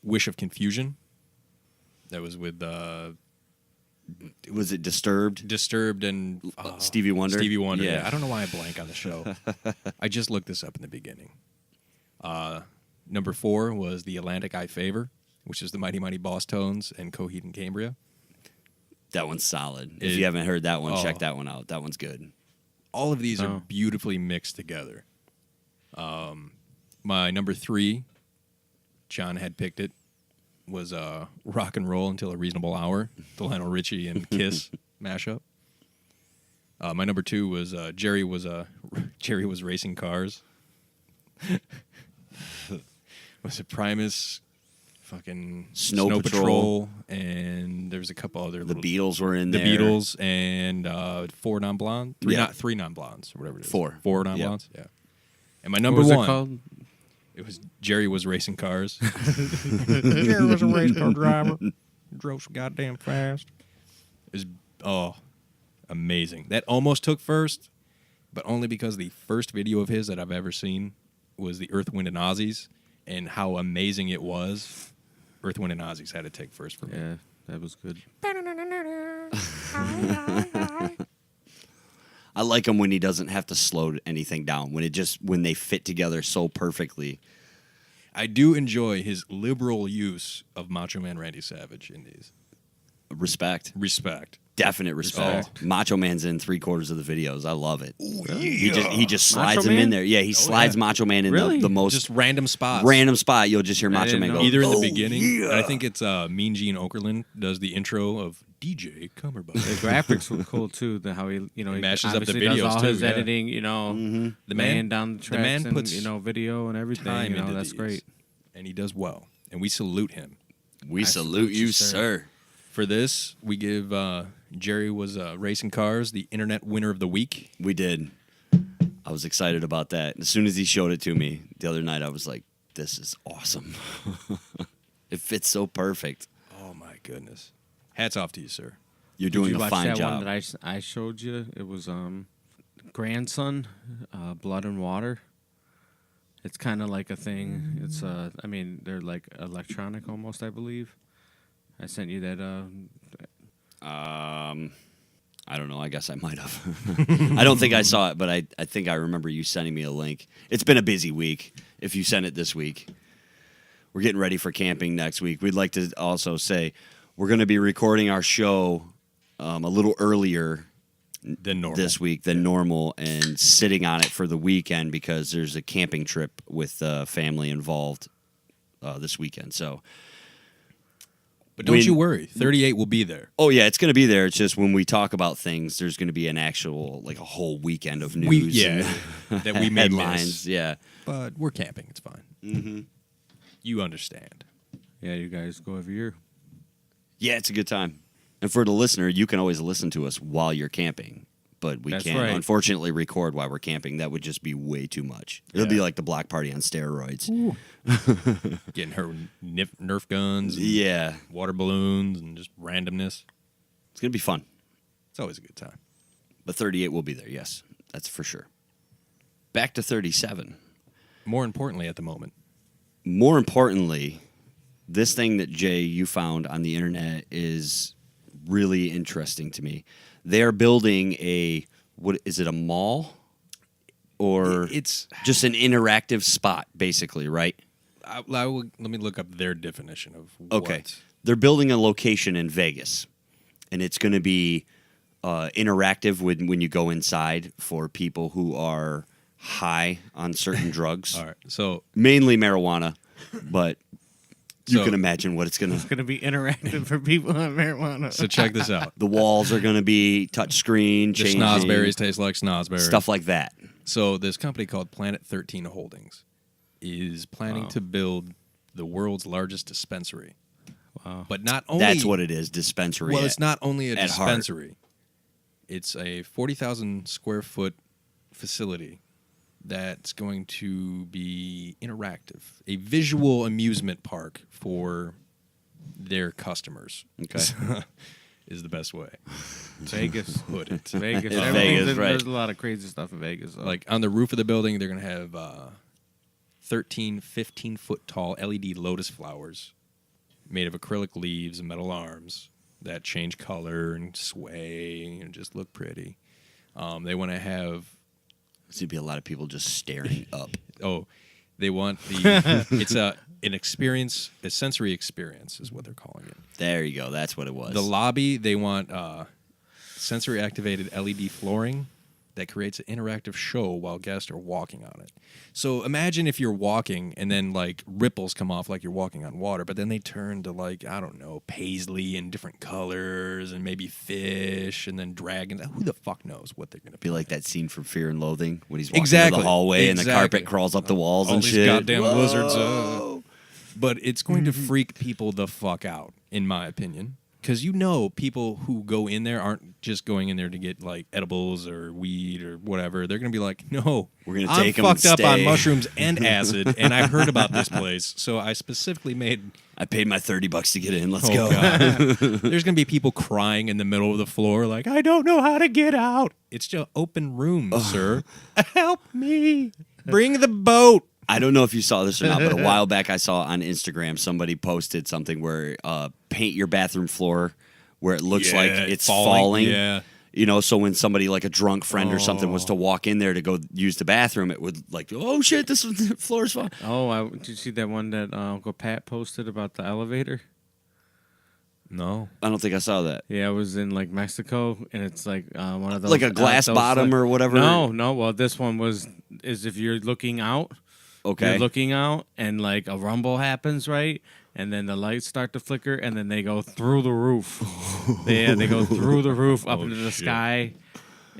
Wish of Confusion. That was with Was it Disturbed? Disturbed and Stevie Wonder? Stevie Wonder. Yeah. Yeah. I don't know why I blank on the show. I just looked this up in the beginning. Number 4 was The Atlantic I Favor, which is the Mighty Mighty Boss Tones and Coheed and Cambria. That one's solid. If you haven't heard that one, check Oh. that one out. That one's good. All of these Oh. are beautifully mixed together. My number 3, John had picked it, was Rock and Roll Until a Reasonable Hour, the Lionel Richie and Kiss mashup. My number 2 was Jerry was Racing Cars. Was it Primus, fucking Snow Patrol. and there was a couple other The little, Beatles were in the there. Beatles and 4 non-blonde, Yeah. three non-blondes or whatever it is. 4. 4 non-blondes. Yeah. And my number What was 1, it called? it was Jerry was racing cars. Jerry was a race car driver. Drove so goddamn fast. It was amazing. That almost took first, but only because the first video of his that I've ever seen was the Earth, Wind, and Ozzy's, and how amazing it was. Earth, Wind, and Ozzy's had to take first for me. Yeah, that was good. I like him when he doesn't have to slow anything down. When they fit together so perfectly. I do enjoy his liberal use of Macho Man Randy Savage in these. Respect. Definite respect. Macho Man's in 3/4 of the videos. I love it. Ooh, He just slides Macho him in Man? there. Yeah, he slides Macho Man in Really? the most Just random spots. random spot. You'll just hear Macho didn't Man know. go. Either in the "Oh, beginning, yeah." and I think it's Mean Gene Okerlund does the intro of DJ Cumberbatch. The graphics were cool too. How he, he mashes up the obviously does videos, all too, his yeah. editing. The man- laying down the the tracks man and puts video and everything. Time into That's these, great. and he does well, and we salute him. We salute you, sir. For this, we give Jerry was racing cars, the internet winner of the week. We did. I was excited about that. As soon as he showed it to me the other night, I was like, this is awesome. It fits so perfect. Oh my goodness! Hats off to you, sir. You're Did doing you a watch fine that job. one that I showed you? It was Grandson, Blood and Water. It's kind of like a thing. It's I mean, they're like electronic almost, I believe. I sent you that. I don't know. I guess I might have. I don't think I saw it, but I think I remember you sending me a link. It's been a busy week. If you sent it this week, we're getting ready for camping next week. We'd like to also say we're going to be recording our show a little earlier Than normal. this week than normal and sitting on it for the weekend because there's a camping trip with family involved this weekend. So. But don't you worry, 38 will be there. Oh yeah, it's going to be there. It's just when we talk about things, there's going to be an actual like a whole weekend of news, That we may headlines. miss. Yeah, But we're camping; it's fine. mm-hmm. You understand. Yeah, you guys go every year. Yeah, it's a good time. And for the listener, you can always listen to us while you're camping, but we That's can't right. unfortunately record while we're camping. That would just be way too much. It'll be like the block party on steroids. Getting her Nerf guns, and Yeah, water balloons, and just randomness. it's going to be fun. It's always a good time. But 38 will be there. Yes, that's for sure. Back to 37. More importantly, at the moment, More importantly, this thing that Jay you found on the internet is really interesting to me. They are building what is it, a mall or it's. just an interactive spot basically, right? Let me look up their definition of Okay. what. They're building a location in Vegas and it's going to be interactive when you go inside for people who are high on certain drugs. All right, so Mainly marijuana, but you So- can imagine what it's going It's to. going to be interactive for people on marijuana. so check this out. The walls are going to be touch screen, The changing, schnozberries taste like schnozberries. stuff like that. So this company called Planet 13 Holdings is planning to build the world's largest dispensary. Wow. But not only That's what it is, dispensary. Well, it's not only a at heart. dispensary. It's a 40,000 square foot facility that's going to be interactive, a visual amusement park for their customers. Okay. Is the best way. Vegas. Put it. Vegas. Yeah, Everything's- Vegas, right. There's a lot of crazy stuff in Vegas. Though. Like on the roof of the building, they're going to have 13, 15-foot tall LED lotus flowers made of acrylic leaves and metal arms that change color and sway and just look pretty. They want to have There's going to be a lot of people just staring up. they want it's an experience, a sensory experience is what they're calling it. There you go. That's what it was. The lobby, they want sensory activated LED flooring that creates an interactive show while guests are walking on it. So imagine if you're walking and then like ripples come off like you're walking on water, but then they turn to like, I don't know, paisley in different colors and maybe fish and then dragons. Who the fuck knows what they're going to be like that scene from Fear and Loathing when he's walking Exactly. down the hallway and the Exactly. carpet crawls up the walls All and these shit. goddamn Whoa. lizards. But it's going to freak people the fuck out, in my opinion. Because people who go in there aren't just going in there to get like edibles or weed or whatever. They're going to be like, no, We're gonna I'm take 'em and fucked up on stay." mushrooms and acid, and I heard about this place. So I specifically made... I paid my $30 to get in. Let's Oh, go. God. There's going to be people crying in the middle of the floor like, I don't know how to get out. It's just open room, sir. Help me. Bring the boat. I don't know if you saw this or not, but a while back I saw on Instagram somebody posted something where paint your bathroom floor where it looks like it's falling. Yeah. You know, so when somebody like a drunk friend or something was to walk in there to go use the bathroom, it would like, oh shit, the floor's falling. Oh, did you see that one that Uncle Pat posted about the elevator? No. I don't think I saw that. Yeah, it was in like Mexico, and it's like one of those Like a glass those, bottom or whatever? No. Well, this one is if you're looking out. Okay. You're looking out, and like a rumble happens, right? And then the lights start to flicker, and then they go through the roof. They go through the roof up into the sky.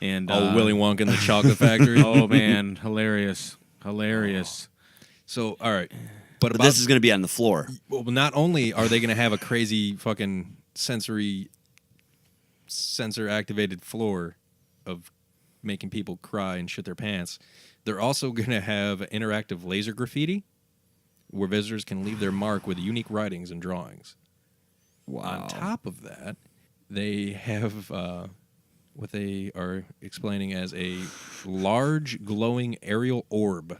And Willy Wonka in the chocolate factory. Oh man, hilarious. So, all right. But This is going to be on the floor. Well, not only are they going to have a crazy fucking sensor-activated floor of making people cry and shit their pants, they're also going to have interactive laser graffiti where visitors can leave their mark with unique writings and drawings. Wow. On top of that, they have what they are explaining as a large glowing aerial orb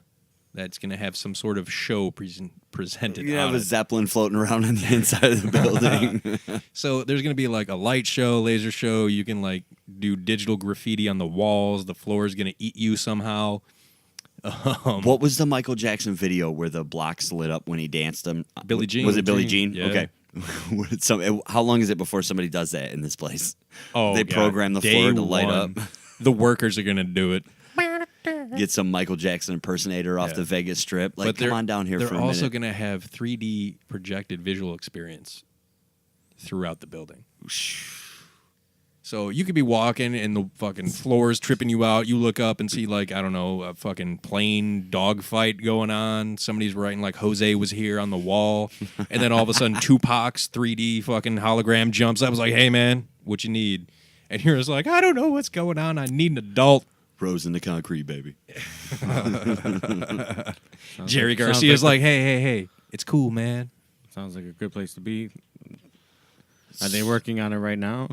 that's going to have some sort of show presented. You have on a it. Zeppelin floating around on the inside of the building. So there's going to be like a light show, laser show. You can like do digital graffiti on the walls. The floor is going to eat you somehow. What was the Michael Jackson video where the blocks lit up when he danced them? Billie Jean. Was it Billie Jean? Yeah. Okay. How long is it before somebody does that in this place? Oh, they yeah. program the floor to light up. The workers are going to do it. Get some Michael Jackson impersonator off the Vegas Strip. Like, come on down here for a minute. They're also going to have 3D projected visual experience throughout the building. So you could be walking and the fucking floor is tripping you out. You look up and see, like, I don't know, a fucking plane dog fight going on. Somebody's writing, like, Jose was here on the wall. And then all of a sudden, Tupac's 3D fucking hologram jumps up. I was like, hey, man, what you need? And you're just like, I don't know what's going on. I need an adult. Rose in the concrete, baby. Jerry Garcia's like, hey, it's cool, man. Sounds like a good place to be. Are they working on it right now?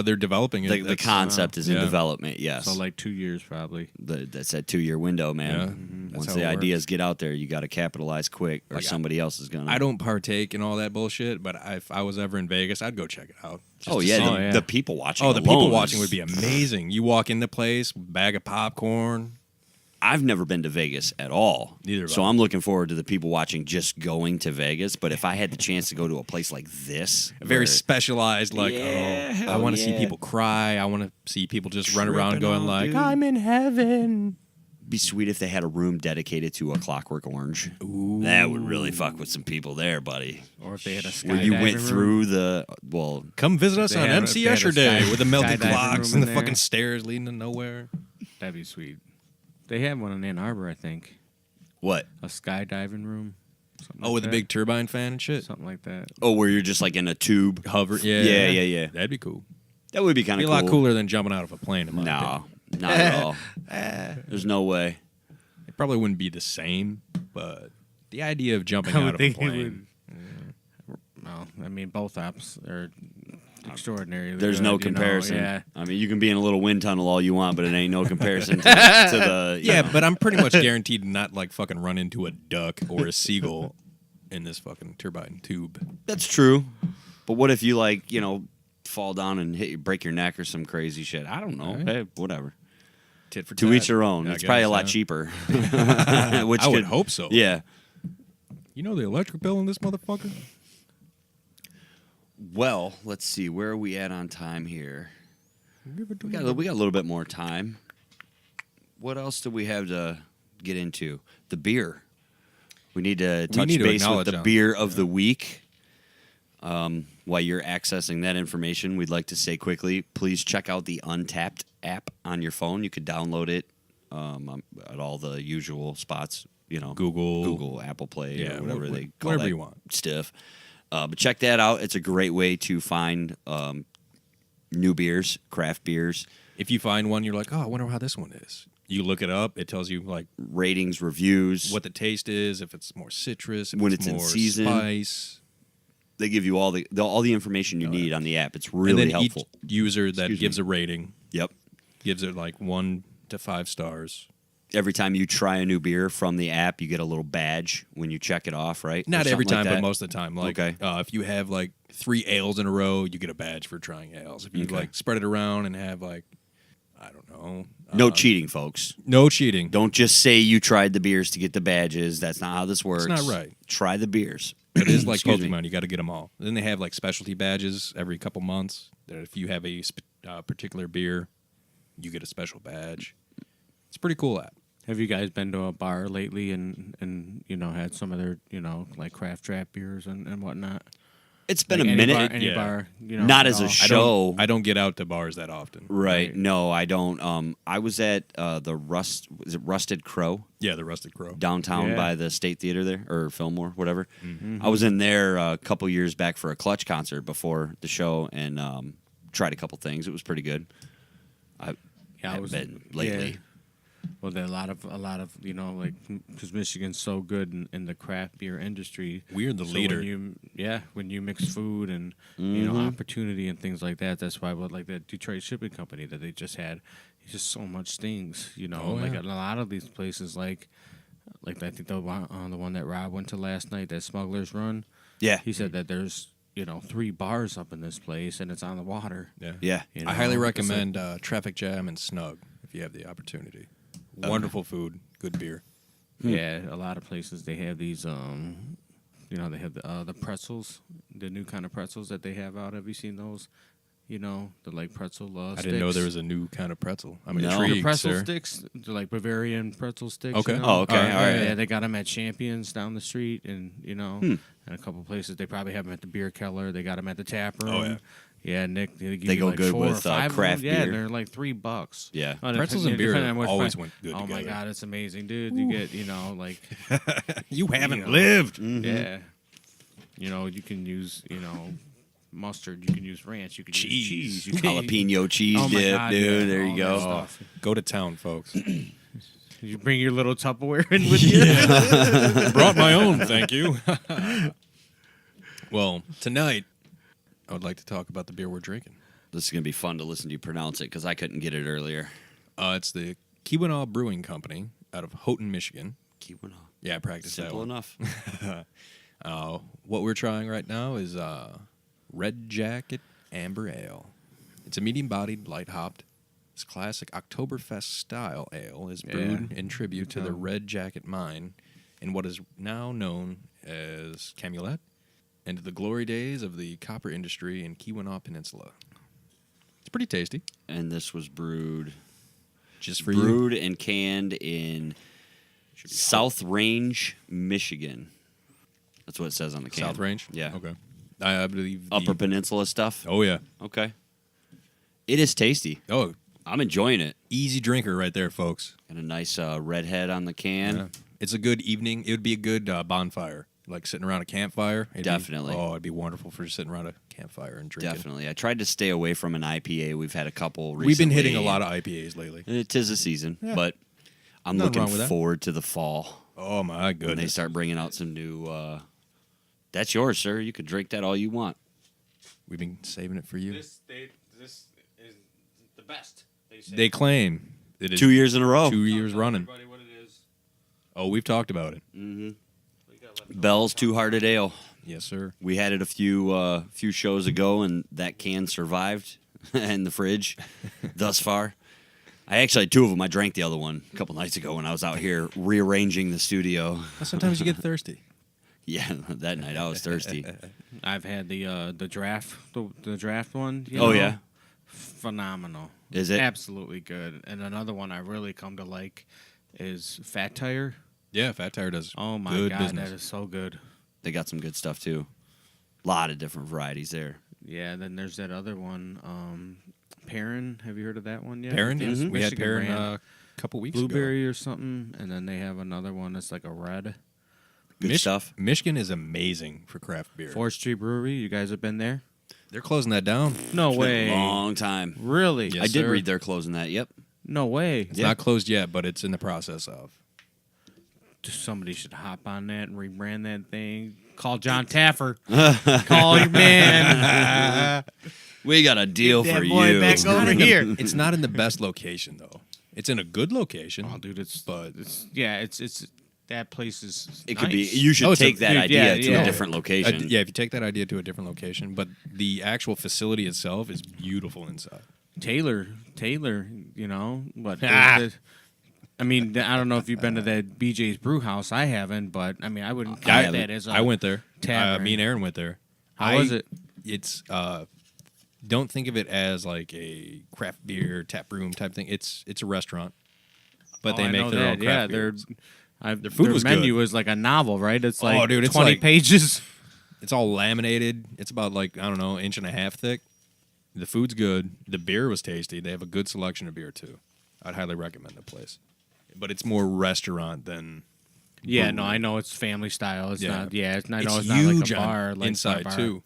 They're developing it. The concept is in yeah. development, yes. So like 2 years probably. That's that 2-year window, man. Yeah, mhm. Once That's the how it ideas get out there, you got to capitalize quick, or Like, somebody else is going to. I don't partake in all that bullshit, but if I was ever in Vegas, I'd go check it out. Just Oh, to yeah, see. the, the people watching. Oh, the alone people watching is- would be amazing. You walk in the place, bag of popcorn. I've never been to Vegas at all. Neither have So I. I'm looking forward to the people watching just going to Vegas. But if I had the chance to go to a place like this, Very where- specialized, like, Yeah, I hell want to see yeah. people cry. I want to see people just run around Tripping going out, like, dude. I'm in heaven. be sweet if they had a room dedicated to a Clockwork Orange. Ooh. That would really fuck with some people there, buddy. Or if they had a skydiving Where you went room. through the Come visit us They on had- MC they had a Escher Day sky- with the melted skydiving clocks room and the in fucking there. stairs leading to nowhere. That'd be sweet. They have one in Ann Arbor, I think. what? A skydiving room. Something Oh, like with the that. big turbine fan and shit. Something like that. Oh, where you're just like in a tube. Hover. Yeah. Yeah. That'd be cool. That would be kind Be of a cool. lot cooler than jumping out of a plane. In my No, opinion. not at all. There's no way. It probably wouldn't be the same, but the idea of jumping I out would of a think it plane. Well, I mean, both apps are extraordinary. There's good, no you know, comparison. Yeah. I mean, you can be in a little wind tunnel all you want, but it ain't no comparison to the. Yeah, but I'm pretty much guaranteed to not like fucking run into a duck or a seagull in this fucking turbine tube. That's true. But what if you fall down and break your neck or some crazy shit? I don't know. Right. Hey, whatever. Tit for To tat. each their own. I It's probably a guess, lot yeah. cheaper. Which I would could- hope so. Yeah. You know the electric bill in this motherfucker? Well, let's see. Where are we at on time here? We got a little bit more time. What else do we have to get into? The beer. We need to touch need to base with acknowledge the them. beer of the week. While you're accessing that information, we'd like to say quickly, please check out the Untapped app on your phone. You could download it at all the usual spots. Google, Apple Play, Yeah, or whatever they call whatever that you want. stuff. But check that out. It's a great way to find new beers, craft beers, If you find one, you're like, oh, I wonder how this one is. You look it up. It tells you like ratings, reviews. what the taste is, if it's more citrus, if When it's it's in more season. spice. They give you all the information you need on the app. It's really and then helpful. each user that Excuse gives me. a rating Yep. gives it like 1 to 5 stars. every time you try a new beer from the app, you get a little badge when you check it off, right? Not Or every something time, like but that? most of the time. Like, Okay. if you have like 3 ales in a row, you get a badge for trying ales. If you Okay. like spread it around and have like, I don't know, No cheating, folks. no cheating. Don't just say you tried the beers to get the badges. That's not how this works. not right. Try the beers. It is like Excuse me. Pokemon. You got to get them all. Then they have like specialty badges every couple months. That if you have a particular beer, you get a special badge. It's a pretty cool app. Have you guys been to a bar lately and had some of their like craft draft beers and whatnot? It's been Like a any minute. bar, any Yeah. bar, Not at as a all? show. I don't get out to bars that often. Right. Right. No, I don't. I was at the is it Rusted Crow Yeah, the Rusted Crow. downtown Yeah. by the State Theater there, or Fillmore, whatever. I was in there a couple years back for a Clutch concert before the show and tried a couple things. It was pretty good. I haven't been lately. Yeah. Well, there are a lot of like because Michigan's so good in the craft beer industry. We're the So leader. when you mix food and opportunity and things like that, that's why like that Detroit Shipping Company that they just had, it's just so much things. Oh, like yeah. a lot of these places, like I think the one that Rob went to last night, that Smuggler's Run. Yeah. He said that there's 3 bars up in this place and it's on the water. Yeah. Yeah. You I highly know, recommend Traffic Jam and Snug if you have the opportunity. Wonderful food, good beer. Yeah, a lot of places they have these. They have the pretzels, the new kind of pretzels that they have out. Have you seen those? The like pretzel. I didn't know there was a new kind of pretzel. I'm No. intrigued, the pretzel sir. sticks. They're like Bavarian pretzel sticks. Okay. Oh, okay. All right. Yeah, they got them at Champions down the street, and and a couple places they probably have them at the beer keller. They got them at the tap room. Oh, yeah. Yeah, Nick. They They go like good 4 or with, 5 of craft them. Yeah, beer. they're like $3. Yeah. Pretzels and beer depending on which always brand. went good Oh my together. god, it's amazing, dude. You get like. You haven't You know. lived. Yeah. You can use, mustard. You can use ranch. You can use cheese. You can Jalapeno cheese Oh my dip, God, dude. yeah. There All you that go. stuff. Go to town, folks. You bring your little Tupperware in with you. Brought my own, thank you. Well, tonight, I would like to talk about the beer we're drinking. This is going to be fun to listen to you pronounce it because I couldn't get it earlier. It's the Keweenaw Brewing Company out of Houghton, Michigan. Keweenaw. Yeah, I practiced that Simple one. enough. What we're trying right now is Red Jacket Amber Ale. It's a medium-bodied, light-hopped. This classic Oktoberfest style ale is brewed in tribute to the Red Jacket Mine in what is now known as Calumet and to the glory days of the copper industry in Keweenaw Peninsula. It's pretty tasty. And this was brewed Just for you. brewed and canned in South Range, Michigan. That's what it says on the can. South Range? Yeah. Okay. I believe the Upper Peninsula stuff. Oh, yeah. Okay. It is tasty. Oh, I'm enjoying it. easy drinker right there, folks. Got a nice red head on the can. Yeah. It's a good evening. It would be a good bonfire, like sitting around a campfire. Definitely. It'd be wonderful for just sitting around a campfire and drinking. Definitely. I tried to stay away from an IPA. We've had a couple recently. We've been hitting a lot of IPAs lately. It is a season, Yeah. but I'm Nothing wrong with looking that. forward to the fall Oh, my when they goodness. start bringing out some new. That's yours, sir. You can drink that all you want. We've been saving it for you. This is the best. Say. They claim it is 2 years in a row. 2 years running. Everybody what it is. Oh, we've talked about it. Mm-hmm. We got left over. Bell's Two Hearted Ale. Yes, sir. We had it a few shows ago, and that can survived in the fridge thus far. I actually had 2 of them. I drank the other one a couple nights ago when I was out here rearranging the studio. Sometimes you get thirsty. Yeah, that night I was thirsty. I've had the draft the draft one. Oh, yeah? Phenomenal. Is it? Absolutely good. And another one I really come to like is Fat Tire. Yeah, Fat Tire does Oh my good god, business. that is so good. They got some good stuff, too. A lot of different varieties there. Yeah, then there's that other one, Perrin. Have you heard of that one yet? Perrin? It's We had Michigan Perrin brand. a couple weeks ago. Blueberry or something, and then they have another one that's like a red. Good stuff. Michigan is amazing for craft beer. 4th Street Brewery. You guys have been there? They're closing that down. No It's been way. a long time. Really? Yes, I did sir. read they're closing that. Yep. No way. It's not closed yet, but it's in the process of. Somebody should hop on that and rebrand that thing. Call John Taffer. Call your man. We got a deal Get that for boy you. back over here. It's not in the best location, though. It's in a good location. Oh, dude, it's that place is. It could be. nice. You should take that dude, idea yeah, to yeah. a different location. Yeah, if you take that idea to a different location, but the actual facility itself is beautiful inside. Taylor, you know what? Ah. I mean, I don't know if you've been to that BJ's Brew House. I haven't, but I mean, I wouldn't count that as. I went there. tavern. Me and Aaron went there. How was it? It's don't think of it as like a craft beer tap room type thing. It's a restaurant, but they I make know their that. own craft Yeah, beers. their food their was menu good. was like a novel, right? It's like dude, it's 20 like- pages. It's all laminated. It's about like I don't know, inch and a half thick. The food's good. The beer was tasty. They have a good selection of beer too. I'd highly recommend the place, but it's more restaurant than. Yeah, no, I know it's family style. It's Yeah. not. Yeah, it's not. I know It's it's not like huge a on bar. Like inside a bar. too.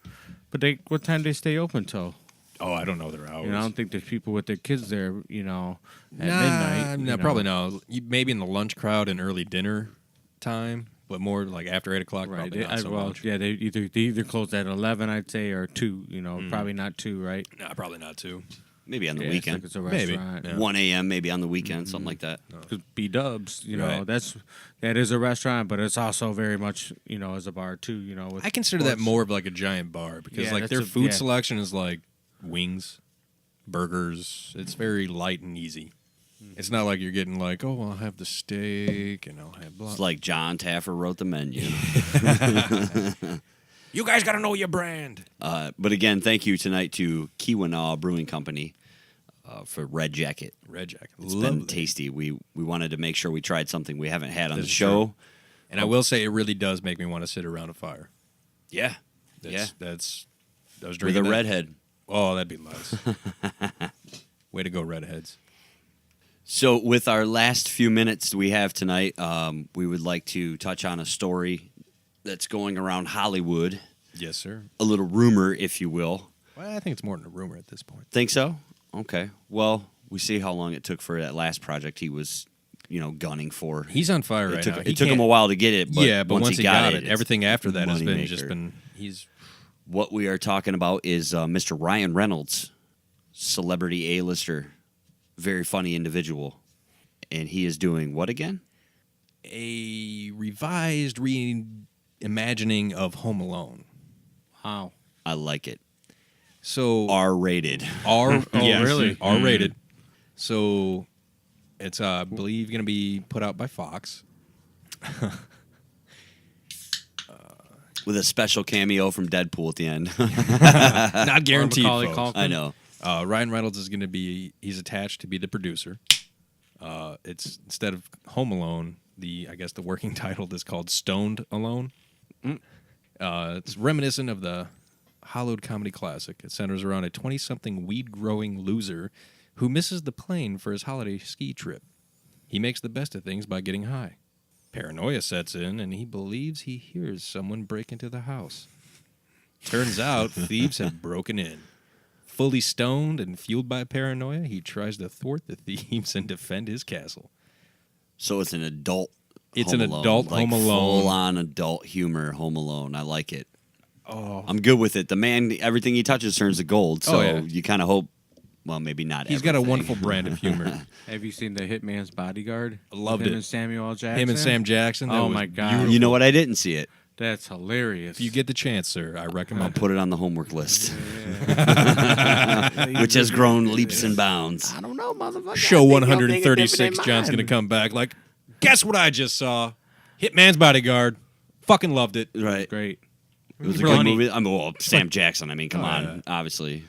But what time they stay open till? Oh, I don't know their hours. You know, I don't think there's people with their kids there. You know, at Nah, midnight. no, you know. probably no. Maybe in the lunch crowd and early dinner time, but more like after 8 o'clock. Right. Probably They, not so well, much. yeah, they either close at 11, I'd say, or 2. You know, probably not 2, right? Nah, probably not too. Maybe on the Yeah, weekend. It's like it's a Maybe. restaurant. Yeah. 1 a.m. maybe on the weekend, something like that. Because B-dubs, you know, Right. that is a restaurant, but it's also very much, you know, as a bar too. You know, with I consider that sports. more of like a giant bar because Yeah, like that's their a- food yeah. selection is like wings, burgers. It's very light and easy. It's not like you're getting like, oh, I'll have the steak and I'll have blah. It's like John Taffer wrote the menu. You guys got to know your brand. But again, thank you tonight to Keweenaw Brewing Company for Red Jacket. Red Jacket. It's Lovely. been tasty. We wanted to make sure we tried something we haven't had on This the is show. true. And I will say it really does make me want to sit around a fire. Yeah. That's I was With drinking a that. redhead. Oh, that'd be nice. Way to go, redheads. So, with our last few minutes we have tonight, we would like to touch on a story that's going around Hollywood. Yes, sir. A little rumor, if you will. Well, I think it's more than a rumor at this point. Think so? Okay. Well, we see how long it took for that last project he was, gunning for. He's on fire right now. It took him a while to get it, but But once he got it, it's everything after that has been moneymaker. just been. He's What we are talking about is Mr. Ryan Reynolds, celebrity A-lister, very funny individual. And he is doing what again? a revised reimagining of Home Alone. Wow. I like it. So R-rated. really R-rated. So it's I believe going to be put out by Fox. With a special cameo from Deadpool at the end. Not guaranteed, Macaulay folks. Culkin. I know. Ryan Reynolds is going to be. He's attached to be the producer. It's instead of Home Alone, I guess the working title is called Stoned Alone. It's reminiscent of the hallowed comedy classic. It centers around a 20-something weed-growing loser who misses the plane for his holiday ski trip. He makes the best of things by getting high. Paranoia sets in, and he believes he hears someone break into the house. Turns out thieves have broken in. Fully stoned and fueled by paranoia, he tries to thwart the thieves and defend his castle. So it's an adult It's Home an Alone, adult like Home Alone. full-on adult humor Home Alone. I like it. Oh, I'm good with it. The man, everything he touches turns to gold. So Oh, yeah. you kind of hope, well, maybe not he's got a everything. wonderful brand of humor. Have you seen the Hitman's Bodyguard? I loved Him it. And Samuel L. Jackson. Him and Sam Jackson. that Oh was my God. beautiful. You know what? I didn't see it. That's hilarious. If you get the chance, sir, I I'll recommend put it on the homework list, which has grown leaps and bounds. I don't know, motherfucker. Show 136. John's going to come back like, guess what I just saw? Hitman's Bodyguard. Fucking loved it. Right. Great. It was a Really? good movie. I mean, well, Sam Jackson. I mean, come Oh, on. yeah. Obviously.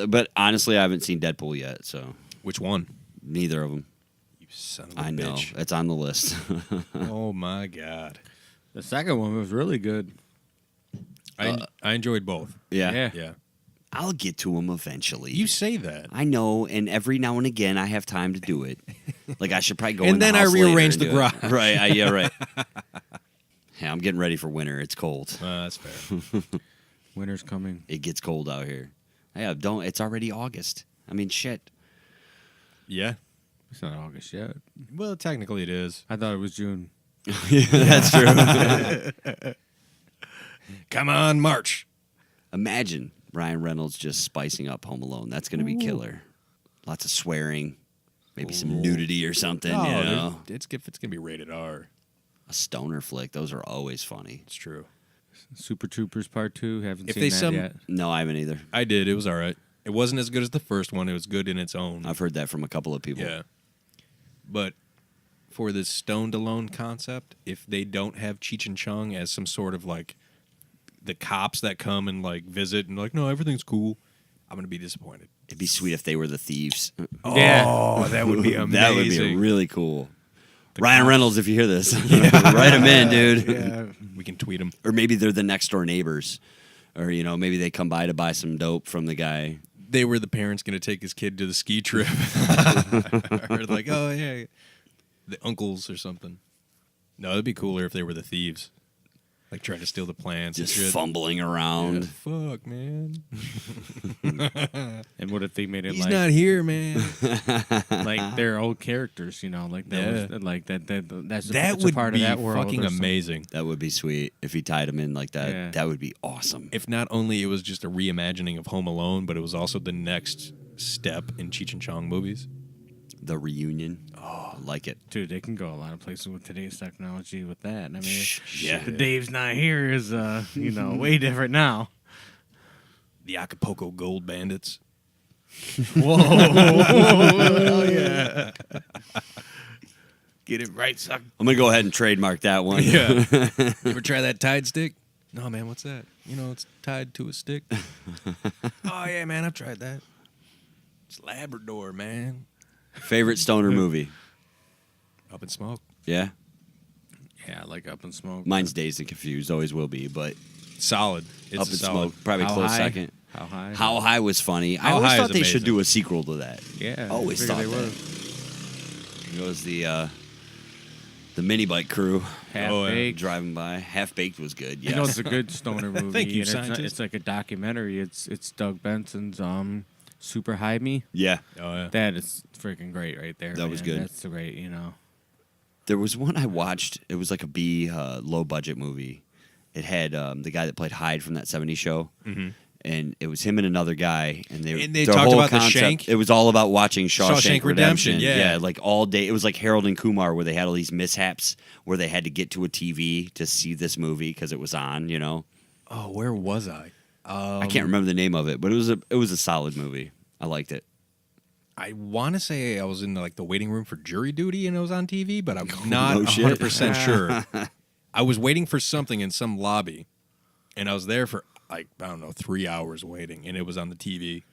But honestly, I haven't seen Deadpool yet, so Which one? neither of them. You son of a I know. bitch. It's on the list. Oh, my God. The second one was really good. I enjoyed both. yeah. Yeah. I'll get to them eventually. You say that. I know, and every now and again I have time to do it. Like I should probably go And in the then I house later rearrange and the do it. garage. Right, yeah, right. Yeah, I'm getting ready for winter. It's cold. That's fair. Winter's coming. It gets cold out here. Yeah, don't. It's already August. I mean, shit. Yeah. It's not August yet. Well, technically it is. I thought it was June. Yeah, that's true. Come on, March. Imagine Ryan Reynolds just spicing up Home Alone. That's going to be killer. Lots of swearing. Maybe some nudity or something, Oh, you know. it's gonna be rated R. A stoner flick. Those are always funny. It's true. Super Troopers Part 2. Haven't If seen they that yet. No, I haven't either. I did. It was all right. It wasn't as good as the first one. It was good in its own. I've heard that from a couple of people. Yeah. But for this stoned alone concept, if they don't have Cheech and Chong as some sort of like the cops that come and like visit and like, no, everything's cool, I'm gonna be disappointed. It'd be sweet if they were the thieves. Yeah. Oh, that would be amazing. That would be really cool. Ryan Reynolds, if you hear this, write him in, dude. Yeah, we can tweet them. Or maybe they're the next door neighbors. Or, you know, maybe they come by to buy some dope from the guy. They were the parents going to take his kid to the ski trip. Or like, oh, yeah, the uncles or something. No, it'd be cooler if they were the thieves. Like trying to steal the plants Just and shit. fumbling around. Yeah, fuck, man. And what if they made it He's like not here, man. like their old characters, you know, like that Yeah. was like that's That it's would a part be of that world fucking or something. amazing. That would be sweet if he tied him in like that. Yeah. That would be awesome. If not only it was just a reimagining of Home Alone, but it was also the next step in Cheech and Chong movies. The reunion. Oh, I like it. Dude, they can go a lot of places with today's technology with that. I mean, Yeah. the Dave's not here is you know, way different now. The Acapulco Gold Bandits. Whoa. Oh yeah. Get it right, suck. I'm going to go ahead and trademark that one. Yeah. You ever try that Tide stick? No, man, what's that? You know, it's tied to a stick. Oh, yeah, man, I've tried that. It's Labrador, man. Favorite stoner movie? Up in Smoke. Yeah? Yeah, like Up in Smoke. Mine's Dazed and Confused. Always will be, but Solid. It's Up in solid. Smoke. Probably How close High? second. How high? How High was funny. I How always High thought is they should amazing. do a sequel to that. Yeah. I always figured thought they that. would. It was the mini bike crew Half Oh, yeah. Baked. driving by. Half Baked was good. You know, Yes. it's a good stoner movie. Thank you, and scientist. it's like a documentary. It's Doug Benson's Super High Me. Yeah. Oh, yeah. That is freaking great right there. That was man. good. That's great, you know. There was one I watched. It was like a B low budget movie. It had the guy that played Hyde from that '70s show, and it was him and another guy, and they And they their talked whole about the concept, shank? It was all about watching Shawshank Redemption, yeah. like all day. It was like Harold and Kumar, where they had all these mishaps, where they had to get to a TV to see this movie because it was on. You know, Oh, where was I? I can't remember the name of it, but it was a solid movie. I liked it. I want to say I was in like the waiting room for jury duty and it was on TV, but I'm not no shit. 100% sure. I was waiting for something in some lobby, and I was there for like, I don't know, 3 hours waiting, and it was on the TV.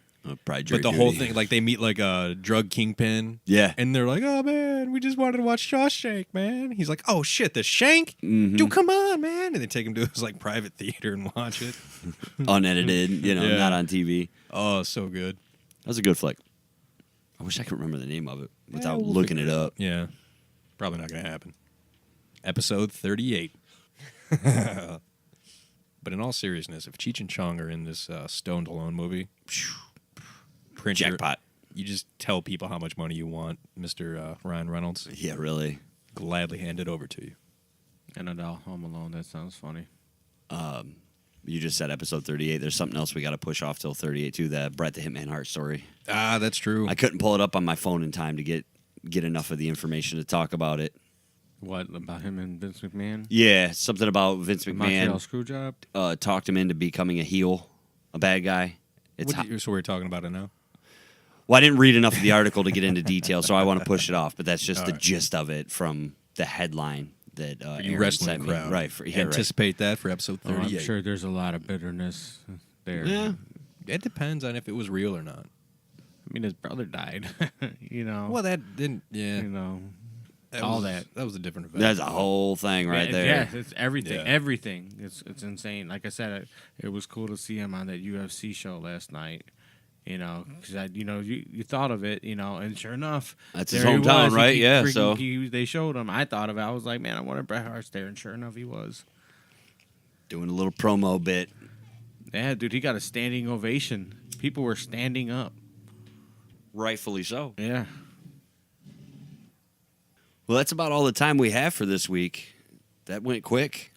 Probably But the whole thing, like they meet like a drug kingpin. Yeah. And they're like, oh man, we just wanted to watch Shawshank, man. He's like, oh shit, the Shank? Mm-hmm. Dude, come on, man. And they take him to his like private theater and watch it. unedited, Yeah. not on TV. Oh, so good. That was a good flick. I wish I could remember the name of it without we'll looking figure it up. Yeah. Probably not going to happen. Episode 38. But in all seriousness, if Cheech and Chong are in this Stoned Alone movie, print your- Jackpot. you just tell people how much money you want, Mr. Ryan Reynolds. Yeah, really. Gladly hand it over to you. And Adele Home Alone. That sounds funny. You just said episode 38. There's something else we got to push off till 38 too. That Brett the Hitman Hart story. Ah, that's true. I couldn't pull it up on my phone in time to get enough of the information to talk about it. What about him and Vince McMahon? Yeah, something about Vince The Montreal McMahon Screwjob? talked him into becoming a heel, a bad guy. So we're talking about it now? Well, I didn't read enough of the article to get into detail, so I want to push it off. But that's just All the right. gist of it from the headline that For you Aaron wrestling sent me. crowd. Right. Right. Anticipate that for episode Oh, 38. I'm sure there's a lot of bitterness there. Yeah. It depends on if it was real or not. I mean, his brother died. You know. Well, that didn't. Yeah. You know. That all was, that. That was a different event. That's a whole thing right there. Yeah, it's everything. Yeah. Everything. It's insane. Like I said, it was cool to see him on that UFC show last night. You know, because you thought of it, and sure enough, That's his there he hometown, was. right? He Yeah, freaking- so- they showed him. I thought of it. I was like, man, I wonder if Bret Hart's there, and sure enough, he was. Doing a little promo bit. Yeah, dude, he got a standing ovation. People were standing up. Rightfully so. Yeah. Well, that's about all the time we have for this week. That went quick.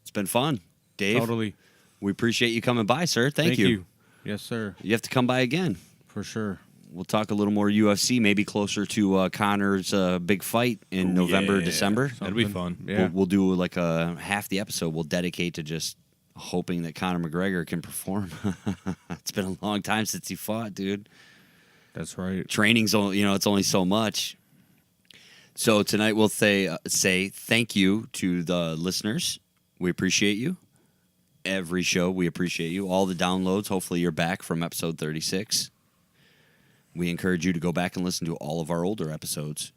It's been fun. Dave, Totally. we appreciate you coming by, sir. Thank you. Yes, sir. You have to come by again. For sure. we'll talk a little more UFC, maybe closer to Connor's big fight in November, December. That'd be fun. Yeah. We'll do like half the episode we'll dedicate to just hoping that Conor McGregor can perform. It's been a long time since he fought, dude. That's right. Training's only, it's only so much. So tonight we'll say thank you to the listeners. We appreciate you. Every show, we appreciate you. All the downloads. Hopefully you're back from episode 36. We encourage you to go back and listen to all of our older episodes.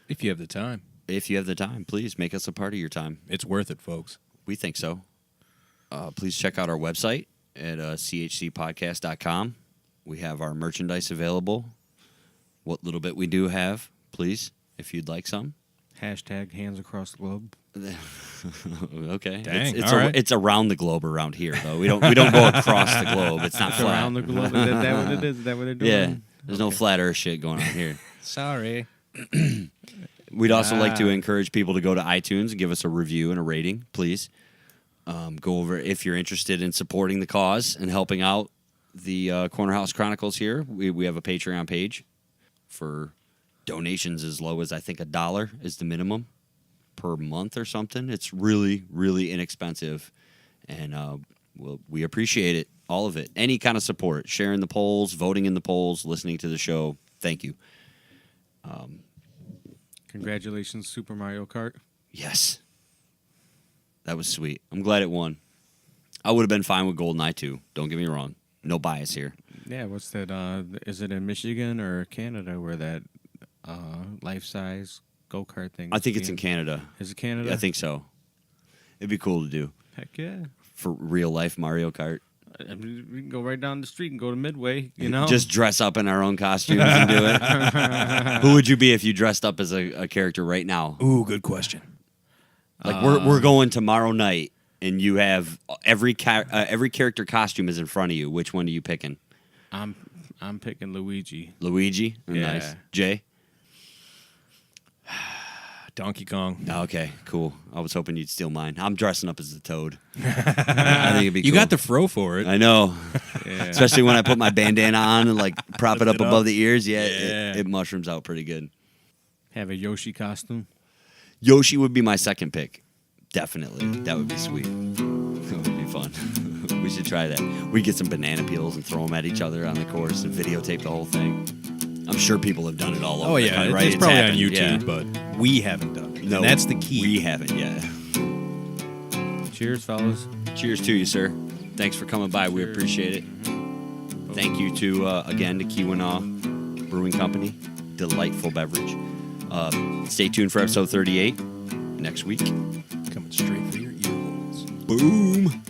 If you have the time. If you have the time, please make us a part of your time. It's worth it, folks. We think so. Please check out our website at chcpodcast.com. We have our merchandise available. What little bit we do have, please, if you'd like some. Hashtag hands across the globe. Okay. Dang, it's all right. it's around the globe around here, though. We don't go across the globe. It's not flat. Around the globe. Is that what it is? Is that what they're doing? Yeah. There's no flat earth shit going on here. Sorry. We'd also like to encourage people to go to iTunes and give us a review and a rating, please. Go over if you're interested in supporting the cause and helping out the Corner House Chronicles here. We have a Patreon page for donations as low as, I think, $1 is the minimum per month or something. It's really, really inexpensive, and we appreciate it, all of it. Any kind of support, sharing the polls, voting in the polls, listening to the show. Thank you. Congratulations, Super Mario Kart. Yes. That was sweet. I'm glad it won. I would have been fine with GoldenEye too. Don't get me wrong. No bias here. Yeah, what's that? Is it in Michigan or Canada where that life-size go-kart thing I is think it's in being- Canada. Is it Canada? I think so. It'd be cool to do Heck yeah. for real life Mario Kart. I mean, we can go right down the street and go to Midway, you know? Just dress up in our own costumes and do it. Who would you be if you dressed up as a character right now? Ooh, good question. Like we're going tomorrow night, and you have every character costume is in front of you. Which one are you picking? I'm picking Luigi. Luigi? Yeah. Nice. Jay? Donkey Kong. Okay, cool. I was hoping you'd steal mine. I'm dressing up as the Toad. I think it'd be cool. You got the fro for it. I know. Yeah. Especially when I put my bandana on and like prop it up Lift it above up. the ears. Yeah, Yeah. It mushrooms out pretty good. Have a Yoshi costume. Yoshi would be my second pick. Definitely. That would be sweet. That would be fun. We should try that. We get some banana peels and throw them at each other on the course and videotape the whole thing. I'm sure people have done it all over. Oh, yeah. right? It's probably happened, on YouTube, yeah. but we haven't done it. No, And that's the key. We haven't yet. Cheers, fellas. Cheers to you, sir. Thanks for coming by. We appreciate it. Thank you to, again, to Keweenaw Brewing Company. Delightful beverage. Stay tuned for episode 38 next week. Coming straight for your ear holes. Boom.